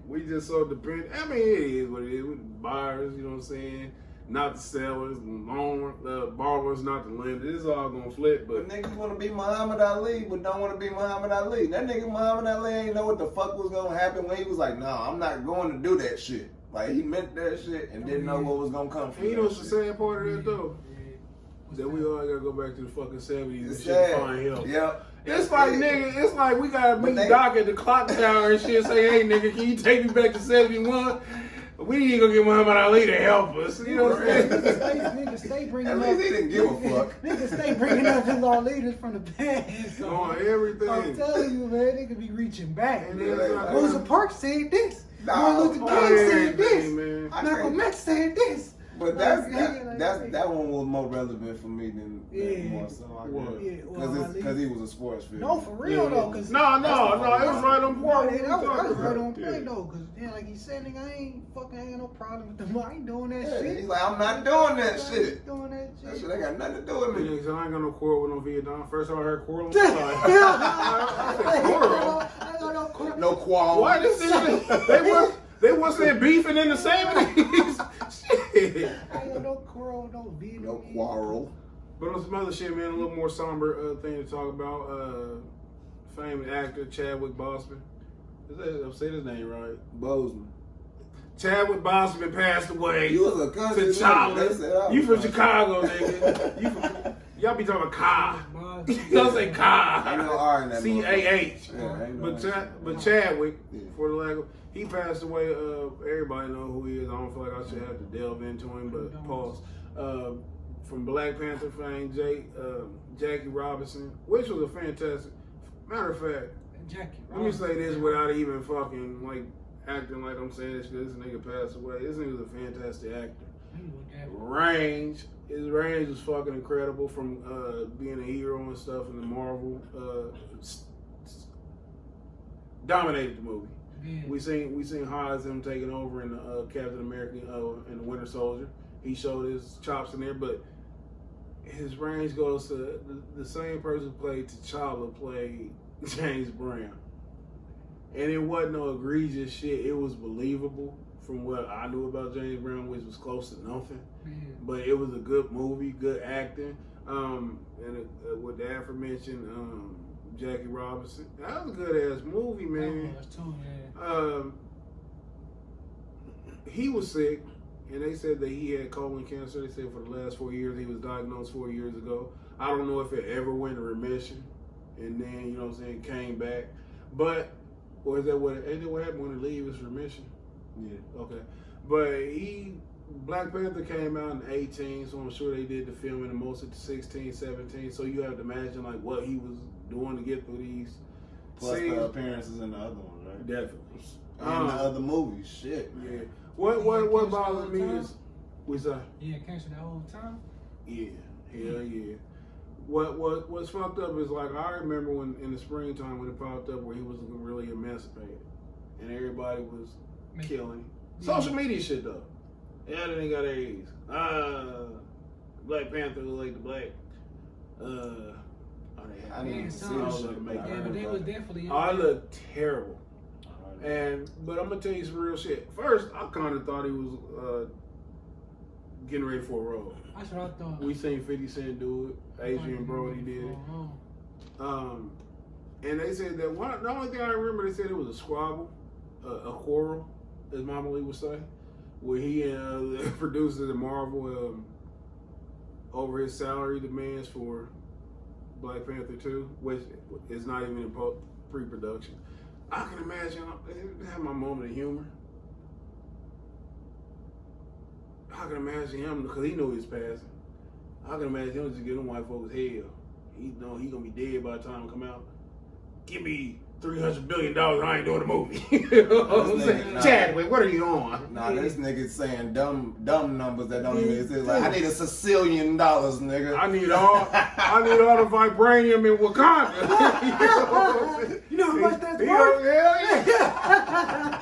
we just so dependent. I mean, it is what it is. We're the buyers, you know what I'm saying? Not the sellers, the borrowers, not the lenders. It's all gonna flip, but niggas want to be Muhammad Ali, but don't want to be Muhammad Ali. That nigga Muhammad Ali ain't know what the fuck was gonna happen when he was like, "No, I'm not going to do that shit." Like he meant that shit and didn't know what was gonna come from. And you know what's the shit. sad part of that though? That we all gotta go back to the fucking 70s and shit sad. to find help. Yep. It's like, nigga, it's like we gotta meet they- Doc at the clock tower and shit, say, hey, nigga, can you take me back to 71? We need to go get Muhammad Ali to help us. You know what I'm saying? Niggas stay bringing At up. least he didn't give a fuck. Niggas stay bringing up his all leaders from the past. So, On everything. I'm telling you, man, they could be reaching back. And then it's like, Rosa Parks said this. Nah, Martin Luther on King said everything, this. man. Malcolm X said this. But that one was more relevant for me than more so. Because he was a sports film. No, for real though. Cause no, it was right on point. That was right on point though. Cause like he said, nigga, I ain't got no problem with them. I ain't doing that shit. He's like, I'm not doing that shit. I ain't doing that shit. That shit ain't got nothing to do with me. I ain't got no quarrel with no Vietnam. First time I heard quarrel, I quarrel. ain't got no quarrel. No quarrel. Why this they wasn't beefing in the 70s. Shit. I ain't got no quarrel, no beef. No quarrel. But on some other shit, man, a little more somber thing to talk about. Famed actor Chadwick Boseman. I'll say his name right. Boseman. Chadwick Boseman passed away. You was a country. You from Chicago, nigga. Y'all be talking Ka. Y'all say Ka. I know R in that. C-A-H. Yeah, but Chadwick, for the lack of, he passed away. Everybody know who he is. I don't feel like I should have to delve into him, but pause. From Black Panther fame, Jackie Robinson, which was a fantastic. Matter of fact, let me say this without even fucking like acting like I'm saying this nigga passed away. This nigga was a fantastic actor. His range was fucking incredible from being a hero and stuff in the Marvel. Dominated the movie. Yeah. We seen Hans him taking over in Captain America and the Winter Soldier. He showed his chops in there, but his range goes to the same person who played T'Challa played James Brown. And it wasn't no egregious shit. It was believable from what I knew about James Brown, which was close to nothing. But it was a good movie, good acting. And with the aforementioned Jackie Robinson, that was a good ass movie, man. He was sick, and they said that he had colon cancer. They said for the last 4 years, he was diagnosed 4 years ago. I don't know if it ever went in remission, and then, you know what I'm saying, came back. But, or is that what happened when it leaves remission? Yeah. Okay. But Black Panther came out in 18, so I'm sure they did the filming in most of the 16, 17. So you have to imagine like what he was doing to get through these. Plus the appearances in the other one, right? Definitely. And the other movies, shit. Man. Yeah. What bothers me is, what's that? Yeah, cancer the whole time. Yeah. Hell yeah. What's fucked up is like I remember when in the springtime when it popped up where he was really emancipated and everybody was killing. Social media shit though. Yeah, then they got AIDS. Black Panther look like the black. I didn't see but they was definitely. I look terrible. But I'm gonna tell you some real shit. First, I kind of thought he was getting ready for a role. That's what I thought. We seen 50 Cent do it. Adrian Brody did it. And they said that the only thing I remember, they said it was a squabble, a quarrel, as Mama Lee would say, where he and the producers at Marvel over his salary demands for Black Panther 2, which is not even in pre-production. I can imagine, I had my moment of humor. I can imagine him, because he knew he was passing. I can imagine him just giving white folks hell. He know he gonna be dead by the time he come out. Give me $300 billion, I ain't doing the movie. You know what I'm saying? Chadwick, what are you on? Nah, this nigga's saying dumb numbers that don't even exist. Like, I need $1 zillion, nigga. I need all the vibranium in Wakanda. You know how much that's worth? Hell yeah.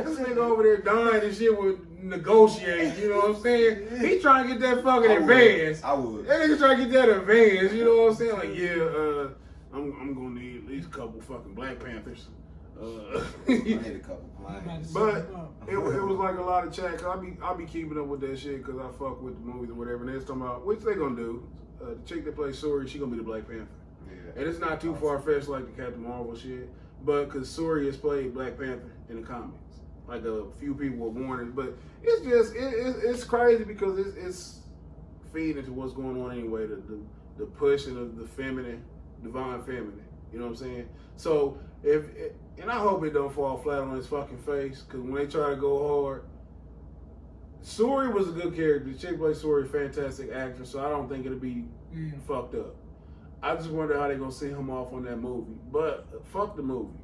This nigga over there dying and shit with negotiate, you know what I'm saying? He trying to get that fucking advance. I would. That nigga trying to get that advance, you know what I'm saying? Like, yeah, I'm gonna need at least a couple fucking Black Panthers. I need a couple planes. But it was like a lot of chat. Cause I be keeping up with that shit because I fuck with the movies or whatever. And they was talking about which they gonna do. The chick that plays Suri, she gonna be the Black Panther. Yeah. And it's not too far fetched like the Captain Marvel shit. But because Suri has played Black Panther in the comics. Like a few people were warned, but it's just it's crazy because it's feeding into what's going on anyway. The pushing of the feminine, divine feminine. You know what I'm saying? So and I hope it don't fall flat on his fucking face because when they try to go hard, Suri was a good character. The chick played Suri, fantastic actress. So I don't think it'll be fucked up. I just wonder how they gonna send him off on that movie. But fuck the movie.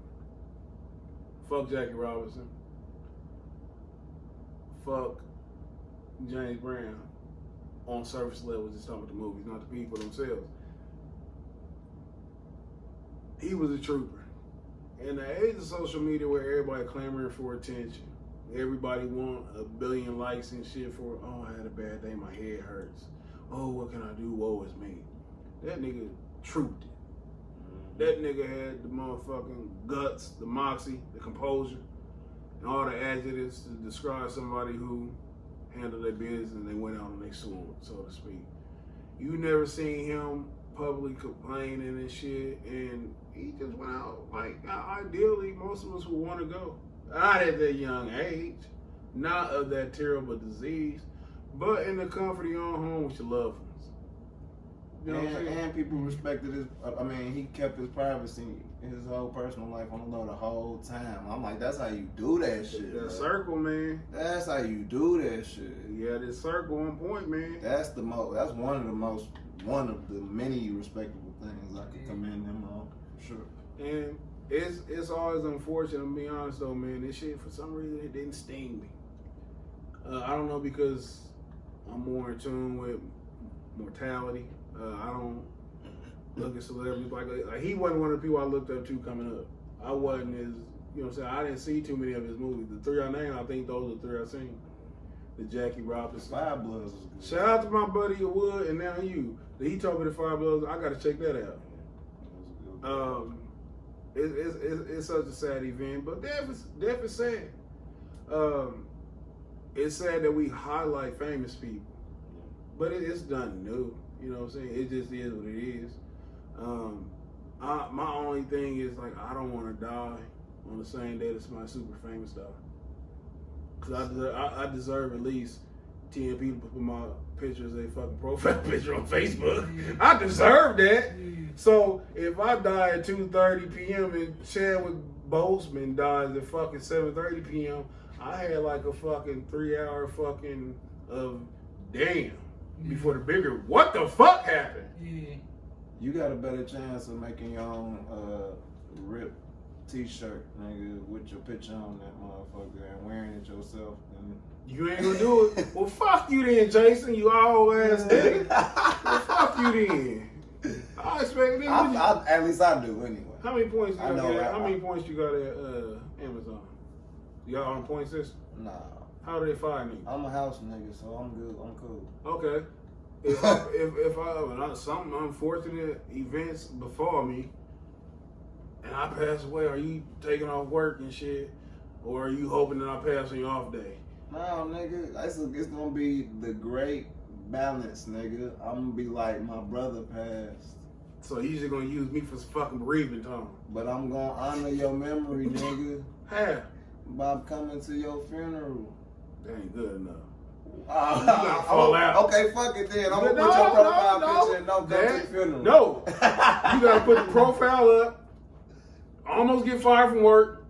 Fuck Jackie Robinson. Fuck James Brown on surface level, just talking about the movies, not the people themselves. He was a trooper. In the age of social media where everybody clamoring for attention, everybody want a billion likes and shit for, oh, I had a bad day, my head hurts. Oh, what can I do? Woe is me. That nigga trooped it. That nigga had the motherfucking guts, the moxie, the composure, and all the adjectives to describe somebody who handled their business and they went out on their sword, so to speak. You never seen him publicly complaining and shit, and he just went out like ideally most of us would want to go. Not at that young age, not of that terrible disease, but in the comfort of your own home with your loved ones. You know what I'm saying? And people respected his. I mean, he kept his privacy, his whole personal life on the low the whole time. I'm like, that's how you do that shit. That bro. circle, man. That's how you do that shit. Yeah, this circle on point, man. That's the most. That's one of the many respectable things I could commend him on, for sure. And it's always unfortunate, to be honest though, man. This shit, for some reason, it didn't sting me. I don't know, because I'm more in tune with mortality. I don't look at celebrities like he wasn't one of the people I looked up to coming up. I wasn't as, you know what I'm saying, I didn't see too many of his movies. The three I named, I think those are the three I seen. The Jackie Robinson. Five Bloods was good. Shout out to my buddy Wood and now you. He told me the Five Bloods. I gotta check that out. It's such a sad event, but death is sad. It's sad that we highlight famous people, but it's done new. You know what I'm saying? It just is what it is. My only thing is, like, I don't want to die on the same day that my super famous died. Because I deserve at least 10 people to put my picture as a fucking profile picture on Facebook. I deserve that. So if I die at 2:30 p.m. and Chadwick Boseman dies at fucking 7:30 p.m., I had like a fucking 3-hour fucking of damn before the bigger what the fuck happened. Yeah. You got a better chance of making your own rip t-shirt, nigga, with your picture on that motherfucker and wearing it yourself. And You ain't gonna do it. Well, fuck you then, Jason. You all ass nigga. Well, fuck you then. I expect it. at least I do anyway. How many points you I know, got? right? How many points you got at Amazon? You got on a point system? Nah, How do they find you? I'm a house nigga, so I'm good. I'm cool. Okay. If something unfortunate events befall me and I pass away, are you taking off work and shit, or are you hoping that I pass on your off day? No, nigga, it's gonna be the great balance, nigga. I'm gonna be like my brother passed, So you just gonna use me for some fucking bereavement time? but I'm gonna honor your memory, nigga, How? by coming to your funeral. That ain't good enough. gotta fall out. Okay, fuck it then. I'm gonna No, put your profile no, picture and don't go to the funeral. No. You gotta put the profile up. Almost get fired from work.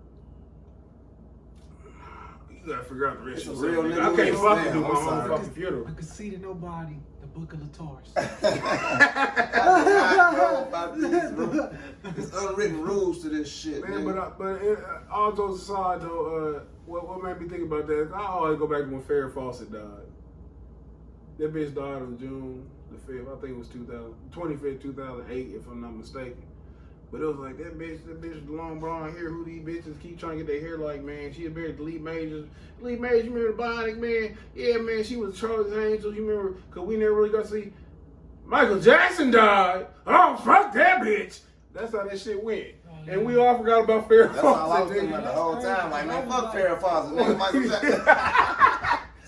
You gotta figure out the rest It's a of real it. nigga I can't with fucking Sam. do my I'm own sorry. fucking funeral. The Conceited Knowbody, the Book of the Taurus. I know about these rules. There's unwritten rules to this shit, Man, nigga. but all jokes aside though, what made me think about that is I always go back to when Farrah Fawcett died. That bitch died on June the 5th. I think it was 25th, 2008, if I'm not mistaken. But it was like that bitch with the long blonde hair, who these bitches keep trying to get their hair like, man. She had married Lee Majors. Lee Majors, you remember the Bionic Man? Yeah, man, she was Charlie's Angels. You remember, because we never really got to see Michael Jackson died. Oh, fuck that bitch. That's how that shit went. And we all forgot about Farrah That's all I was Fawcett. thinking about the whole time. Like, man, fuck Farrah Fawcett, nigga. Michael Jackson.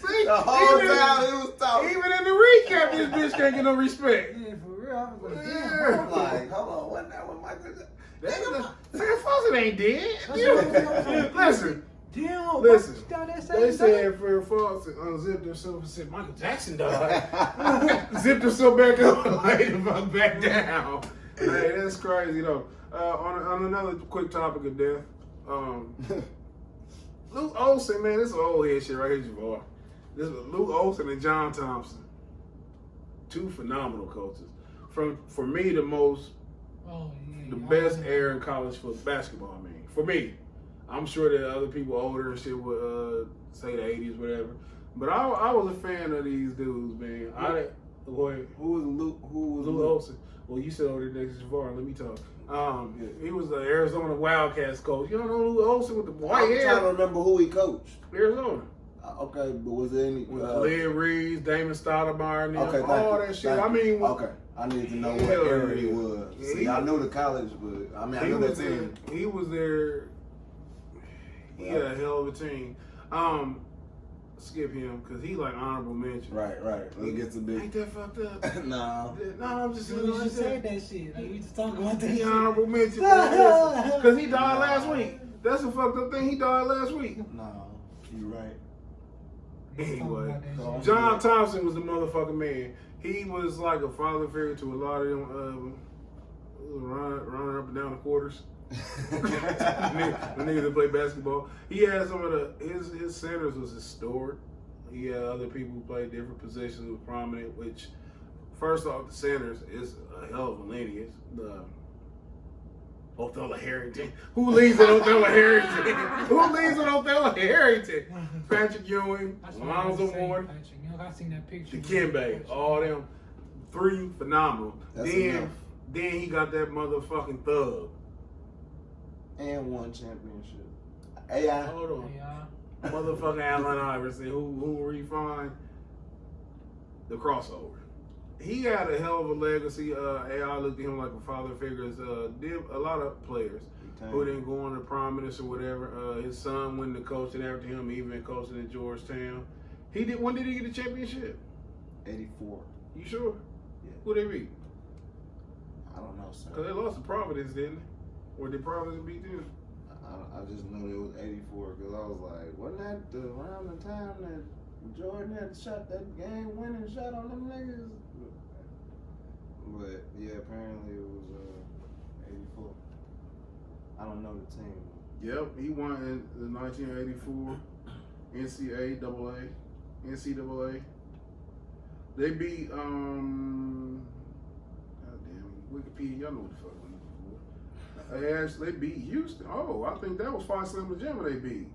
See, The whole even, time he was talking. even in the recap, this bitch can't get no respect. Yeah, for real. I was like, Yeah. damn. I'm like, hold on, what that was Michael Jackson? Farrah Fawcett ain't dead. Listen, Damn. Listen, That they said Farrah Fawcett unzipped herself and said Michael Jackson died. Zipped herself back up and laid the fuck back down. Hey, that's crazy though. On another quick topic of death, Lute Olson, man, this is old head shit right here, boy. This is Lute Olson and John Tompson. Two phenomenal coaches. For me, the best era in college for basketball, man. For me. I'm sure that other people older and shit would say the 80s, whatever. But I was a fan of these dudes, man. Go ahead. Who was Lute? Who was Lute Olson. Well, you said over there next to Javon. Let me talk. He was the Arizona Wildcats coach. You don't know Lute Olson with the white I'm hair? trying to remember who he coached. Arizona. Okay, but was there any? With Lynn Reeves, Damon Stoudemire, and Okay, all that shit. I mean, okay, I need to know what Hell era he yeah. was. Yeah, See, I knew the college, but I mean, I knew that team. He was there. He had a hell of a team. Skip him because he like honorable mention. Right. Let's get to big. Ain't that fucked up? No. No, I'm just saying. You Like just said that shit. Like, we just talking about that He shit. honorable mention because he died last week. That's a fucked up thing. He died last week. No, you right. Anyway, So, John Tompson was the motherfucking man. He was like a father figure to a lot of them running up and down the quarters. the niggas that play basketball. He had some of his centers was historic. He had other people who played different positions who were prominent, which first off the centers is a hell of a lineage. The Othello Harrington. Who leads at Othello Harrington? Who leads at Othello Harrington? Patrick Ewing, Lonzo Moore, I seen that picture. Dikembe, all them three phenomenal. That's Then enough. he got that motherfucking thug. And won championship. AI. Hold on. Yeah. Motherfucking Allen Iverson, who refined the crossover. He had a hell of a legacy. AI looked at him like a father figure. Did a lot of players who didn't go on to prominence or whatever. His son went to coaching after him, even coaching at Georgetown. He did. When did he get the championship? 84. You sure? Yeah. Who they beat? I don't know, sir. Because they lost to Providence, didn't they? Or did Providence beat them? I just knew it was 84 because I was like, wasn't that around the time that Jordan had shot that game winning shot on them niggas? But yeah, apparently it was 84. I don't know the team. Yep, he won in the 1984 NCAA. They beat goddamn Wikipedia. Y'all know what the fuck I'm looking for. They beat Houston. Oh, I think that was Five Slim Jim they beat.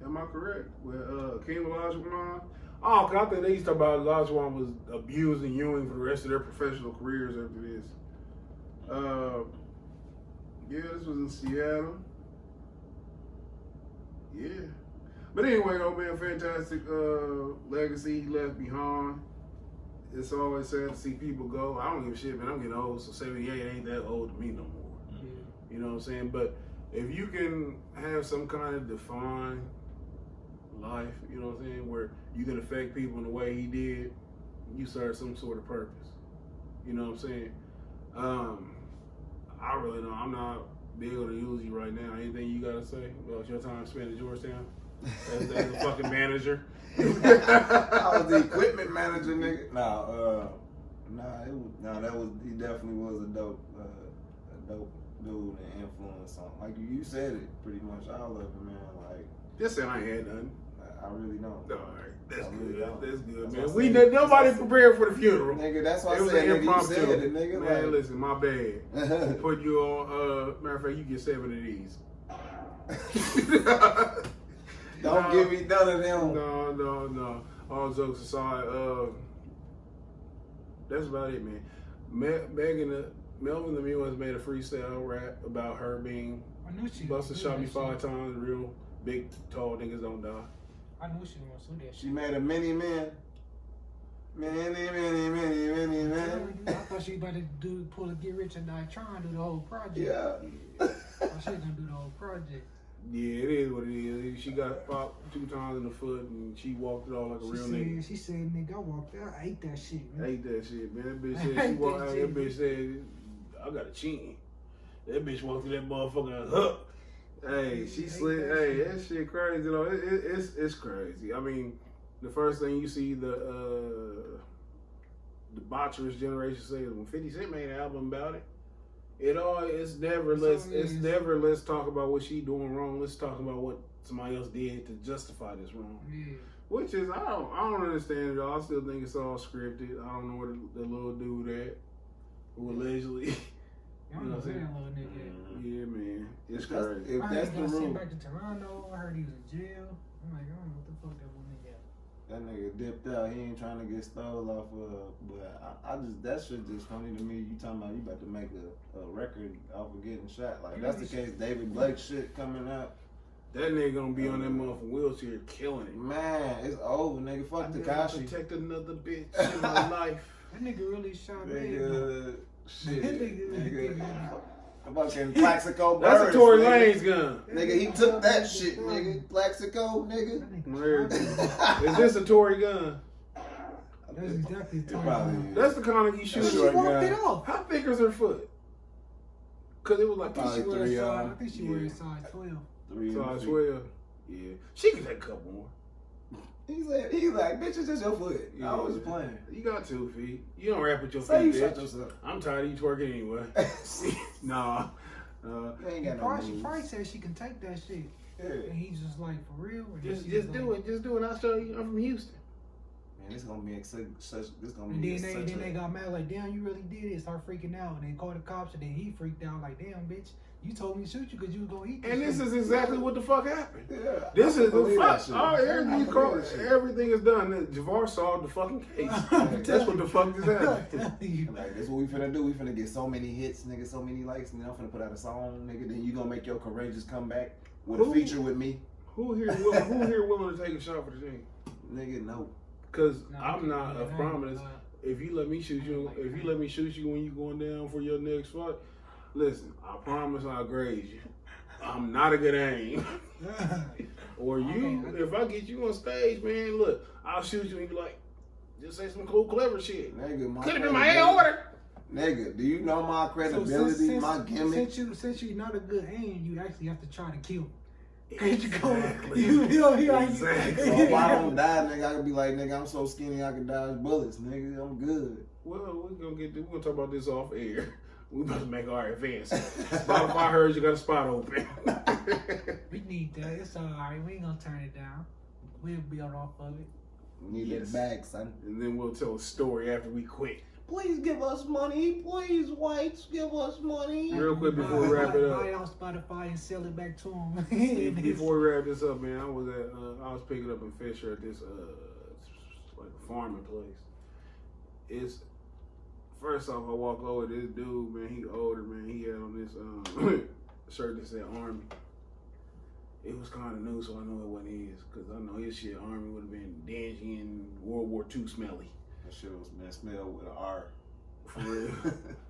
Am I correct? With King Olajuwon. Oh, cause I think they used to talk about Olajuwon was abusing Ewing for the rest of their professional careers after this. Yeah, this was in Seattle. Yeah. But anyway, though, man, fantastic legacy he left behind. It's always sad to see people go. I don't give a shit, man. I'm getting old, so 78 ain't that old to me no more. Yeah. You know what I'm saying? But if you can have some kind of defined life, you know what I'm saying, where you can affect people in the way he did, you serve some sort of purpose. You know what I'm saying? I really don't. I'm not big on the Uzi right now. Anything you gotta say about your time spent at Georgetown as a fucking manager? I was the equipment manager, nigga. He definitely was a dope dude and influence on. Like you said it pretty much all of it, man. Like Just saying I ain't had nothing. I really don't. All right, that's I good. really don't. That's good, That's man. what I We said. nobody prepared for the funeral. Nigga, that's why It I was said, an nigga, you impromptu. said it, nigga. Man, like, listen, my bad. Put you on. Matter of fact, you get 7 of these. Don't give me none of them. No. All jokes aside, that's about it, man. Melvin Lemieux has made a freestyle rap about her being I knew she busted, was shot me that 5 shit. times. Real big, tall niggas don't die. I knew she was gonna do that She shit. made a mini man. Mini man. I thought she was about to pull a Get Rich or Die Trying to do the whole project. Yeah. I thought she was gonna do the whole project. Yeah, it is what it is. She got popped 2 times in the foot and she walked it off like a real nigga. She said, nigga, I walked out, I ate that shit, man. Hate that shit, man. That bitch I said she hate walked that out. shit. That bitch said, I got a chin. That bitch walked through that motherfucker and hook. Hey, she slid. Hey, that shit crazy though. It's crazy. I mean, the first thing you see the botcherist generation say is when 50 Cent made an album about it. It's never let's talk about what she doing wrong. Let's talk about what somebody else did to justify this wrong. Yeah. Which is I don't understand it all. I still think it's all scripted. I don't know where the little dude at who allegedly. I don't know who that little nigga. Yeah, man, it's That's- crazy. if I that's heard the he got sent rule. back to Toronto. I heard he was in jail. I'm like, I don't know what the fuck that little nigga at. That nigga dipped out. He ain't trying to get stole off of. But I just, that shit just funny to me. You talking about you about to make a record off of getting shot. Like, that's the case. David Blake shit coming up. That nigga gonna be on that motherfucking wheelchair killing it. Man, it's over, nigga. Fuck Tekashi. Protect another bitch in my life. That nigga really shot me. Nigga, shit. Nigga. Fucking Plaxico That's Burris, a Tory nigga. Lanez gun. Nigga, he took that shit, nigga. Plaxico, nigga. Is this a Tory gun? That's exactly the It probably time. is. That's the kind of you shoot. She Tory walked gun. it off. How thick is her foot? Cause it was like I think she Probably wears 3, size. I think she wears size 12. 3 size 12. Yeah, she can take a couple more. He's like, bitch, it's just your foot. I was just playing. You got 2 feet. You don't rap with your Say you feet, shot bitch. yourself. I'm tired of you twerking anyway. Nah. You ain't got no She moves. probably said she can take that shit. Yeah. And he's just like, for real? Or Just she's do it. Just do it. I'll show you. I'm from Houston. Man, this gonna be such. This gonna And be then they got mad like, damn, you really did it. Start freaking out, and then called the cops, and then he freaked out like, damn, bitch, you told me to shoot you because you was gonna eat. And this shit. is exactly what the fuck happened. Yeah, This is the believe that fuck. shit. Oh, I everything, believe that shit. everything is done. Javar solved the fucking case. That's what the fuck just happened. Like, this what we finna do. We finna get so many hits, nigga, so many likes, and then I'm finna put out a song, nigga. Then you gonna make your courageous comeback with a Who? feature with me, Who here willing to take a shot for the team? nigga. No. Cause No, I'm not a I ain't promise. gonna lie. If you let me shoot you, when you going down for your next fight, listen, I promise I'll grade you. I'm not a good aim. Or you, if I get you on stage, man, look, I'll shoot you and be like, just say some cool, clever shit. Nigga, Could have been my order. Nigga, do you know my credibility, my gimmick? Since you're not a good aim, you actually have to try to kill. Exactly. So if I don't die, nigga, I can be like, nigga, I'm so skinny I can dodge bullets, nigga. I'm good. Well, we're gonna talk about this off air. We about to make our advance. Spotify heard you got a spot open. We need that. It's alright. We ain't gonna turn it down. We'll build off of it. Need Yes. that bag, son. And then we'll tell a story after we quit. Please give us money. Please, whites, give us money. Real quick before we wrap it Buy it up. on Spotify and sell it back to them. Before we wrap this up, man, I was picking up in Fisher at this like a farming place. It's first off, I walk over to this dude, man. He older, man. He had on this shirt that said Army. It was kind of new, so I know it wasn't his, cause I know his shit Army would have been dingy and World War II smelly. That shit was been smelled with an R. For real.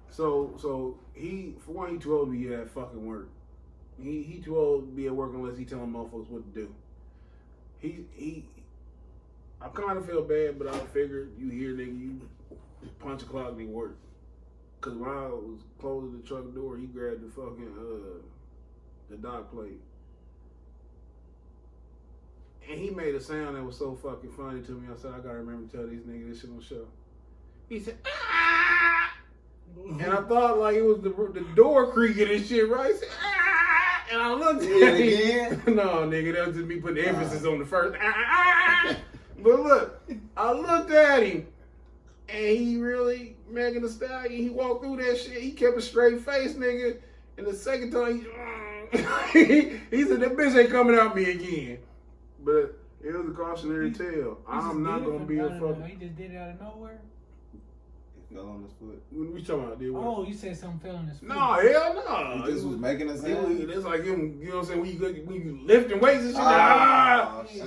So he, for one, he too old to be at fucking work. He too old to be at work unless he telling motherfuckers what to do. I kind of feel bad, but I figured you hear nigga, you punch a clock and he work. Cause when I was closing the truck door, he grabbed the fucking the dock plate. And he made a sound that was so fucking funny to me. I said, I gotta remember to tell these niggas this shit on the show. He said, ah! And I thought like it was the door creaking and shit, right? He said, ah! And I looked at him. Again? No, nigga, that was just me putting emphasis on the first. Ah! But look, I looked at him, and he really, Megan Thee Stallion, he walked through that shit. He kept a straight face, nigga. And the second time, he said, that bitch ain't coming out me again. But it was a cautionary tale. I'm not gonna be a fucking. He just did it out of nowhere. It fell on his foot. What we talking about? Did what? Oh, you said something fell on his foot. No, hell no. He just was making a It sound. was, it's like him, you know what I'm saying? When you lifting weights and shit. Oh, shit.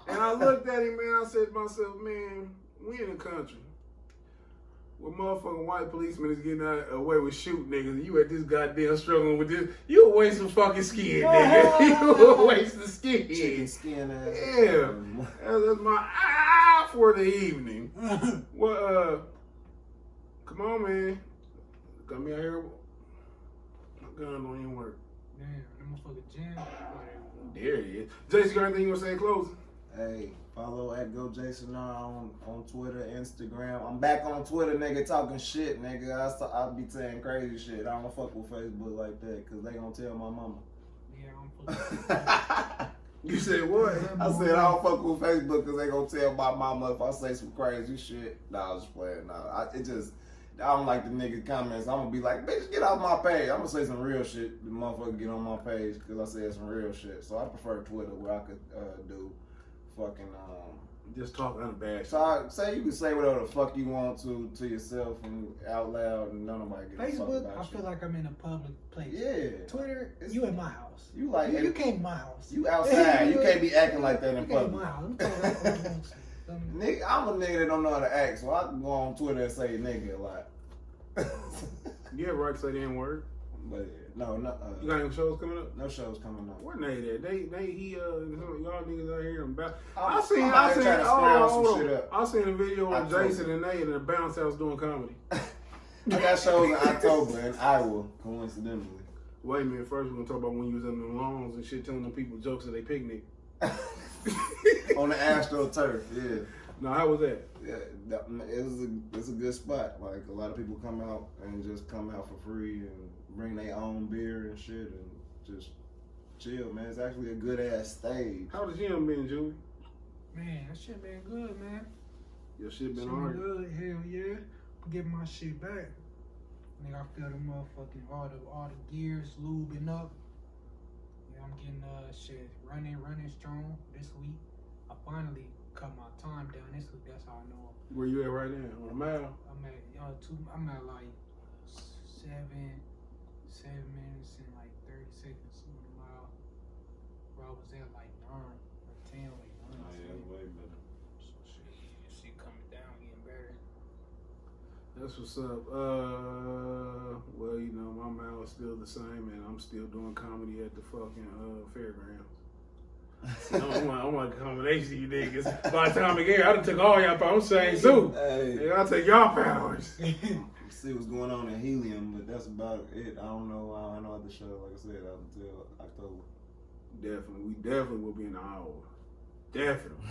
And I looked at him, man. I said to myself, man, we in a country where motherfucking white policemen is getting away with shooting niggas, and you at this goddamn struggling with this. You a waste of fucking skin, nigga. You a waste of skin. Chicken skin ass. Yeah. That's my for the evening. Well, come on, man. Got me out here. My gun don't even work. Damn, that motherfucker jam. There it is. Jason, you got anything you want to say in closing? Hey, follow at GoJason on Twitter, Instagram. I'm back on Twitter, nigga, talking shit, nigga. I be saying crazy shit. I don't fuck with Facebook like that, because they gonna tell my mama. Yeah, I'm fucking. You said what? I said I don't fuck with Facebook because they gonna tell my mama if I say some crazy shit. Nah, I was just playing. Nah, I don't like the nigga comments. I'm gonna be like, bitch, get off my page. I'm gonna say some real shit. The motherfucker get on my page because I said some real shit. So I prefer Twitter where I could do fucking just talk unabashed. So you can say whatever the fuck you want to yourself and out loud, and nobody gives a fuck Facebook, about I feel like I'm in a public place. Yeah. Twitter, you in my house. You like you came to my house. You outside. You can't be acting like that in you came to public. my house. I'm talking about what I want to. Nigga, I'm a nigga that don't know how to act, so I can go on Twitter and say nigga a lot. You ever right to say the N-word? But no. You got any shows coming up? No shows coming up. Where Nate at? Y'all niggas out here about. I seen a video of Jason and Nate in the bounce house doing comedy. I got shows in October in Iowa, coincidentally. Wait a minute, first we're gonna talk about when you was in the lawns and shit telling them people jokes at they picnic. On the AstroTurf, yeah. Now, how was that? Yeah, it's a good spot. Like, a lot of people come out and just come out for free and bring their own beer and shit and just chill, man. It's actually a good ass stage. How the gym been, Julie? Man, that shit been good, man. Your shit been Shit hard. good, hell yeah. Get my shit back. Nigga, I feel the motherfucking all the gears lubing up. Yeah, I'm getting shit running strong this week. I finally cut my time down this week. That's how I know. Where you at right now? On a mile? I'm at like 7 minutes and like 30 seconds on a mile. Where I was at like 9 or 10, like 9. Oh yeah, it's way better. So shit coming down, getting better. That's what's up. Well, you know, my mile is still the same, and I'm still doing comedy at the fucking fairgrounds. I want a combination of you niggas. By the time I get here, I done took all y'all powers. I'm saying, Sue. Hey, I'll take y'all powers. See what's going on in Helium, but that's about it. I don't know. I don't know what the show, like I said, until October. Definitely. We definitely will be in the hour. Definitely.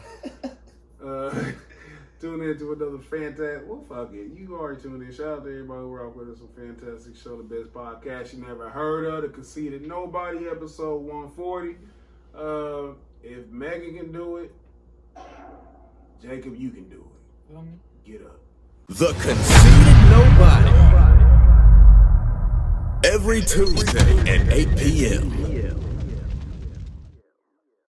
Tune in to another fantastic. Well, fuck it. You already tuned in. Shout out to everybody who rock with us. A fantastic show, the best podcast you never heard of. The Conceited Knowbody, episode 140. If Megan can do it, Jacob, you can do it. Feel me? Get up. The Conceited Knowbody. Every Tuesday at 8 p.m.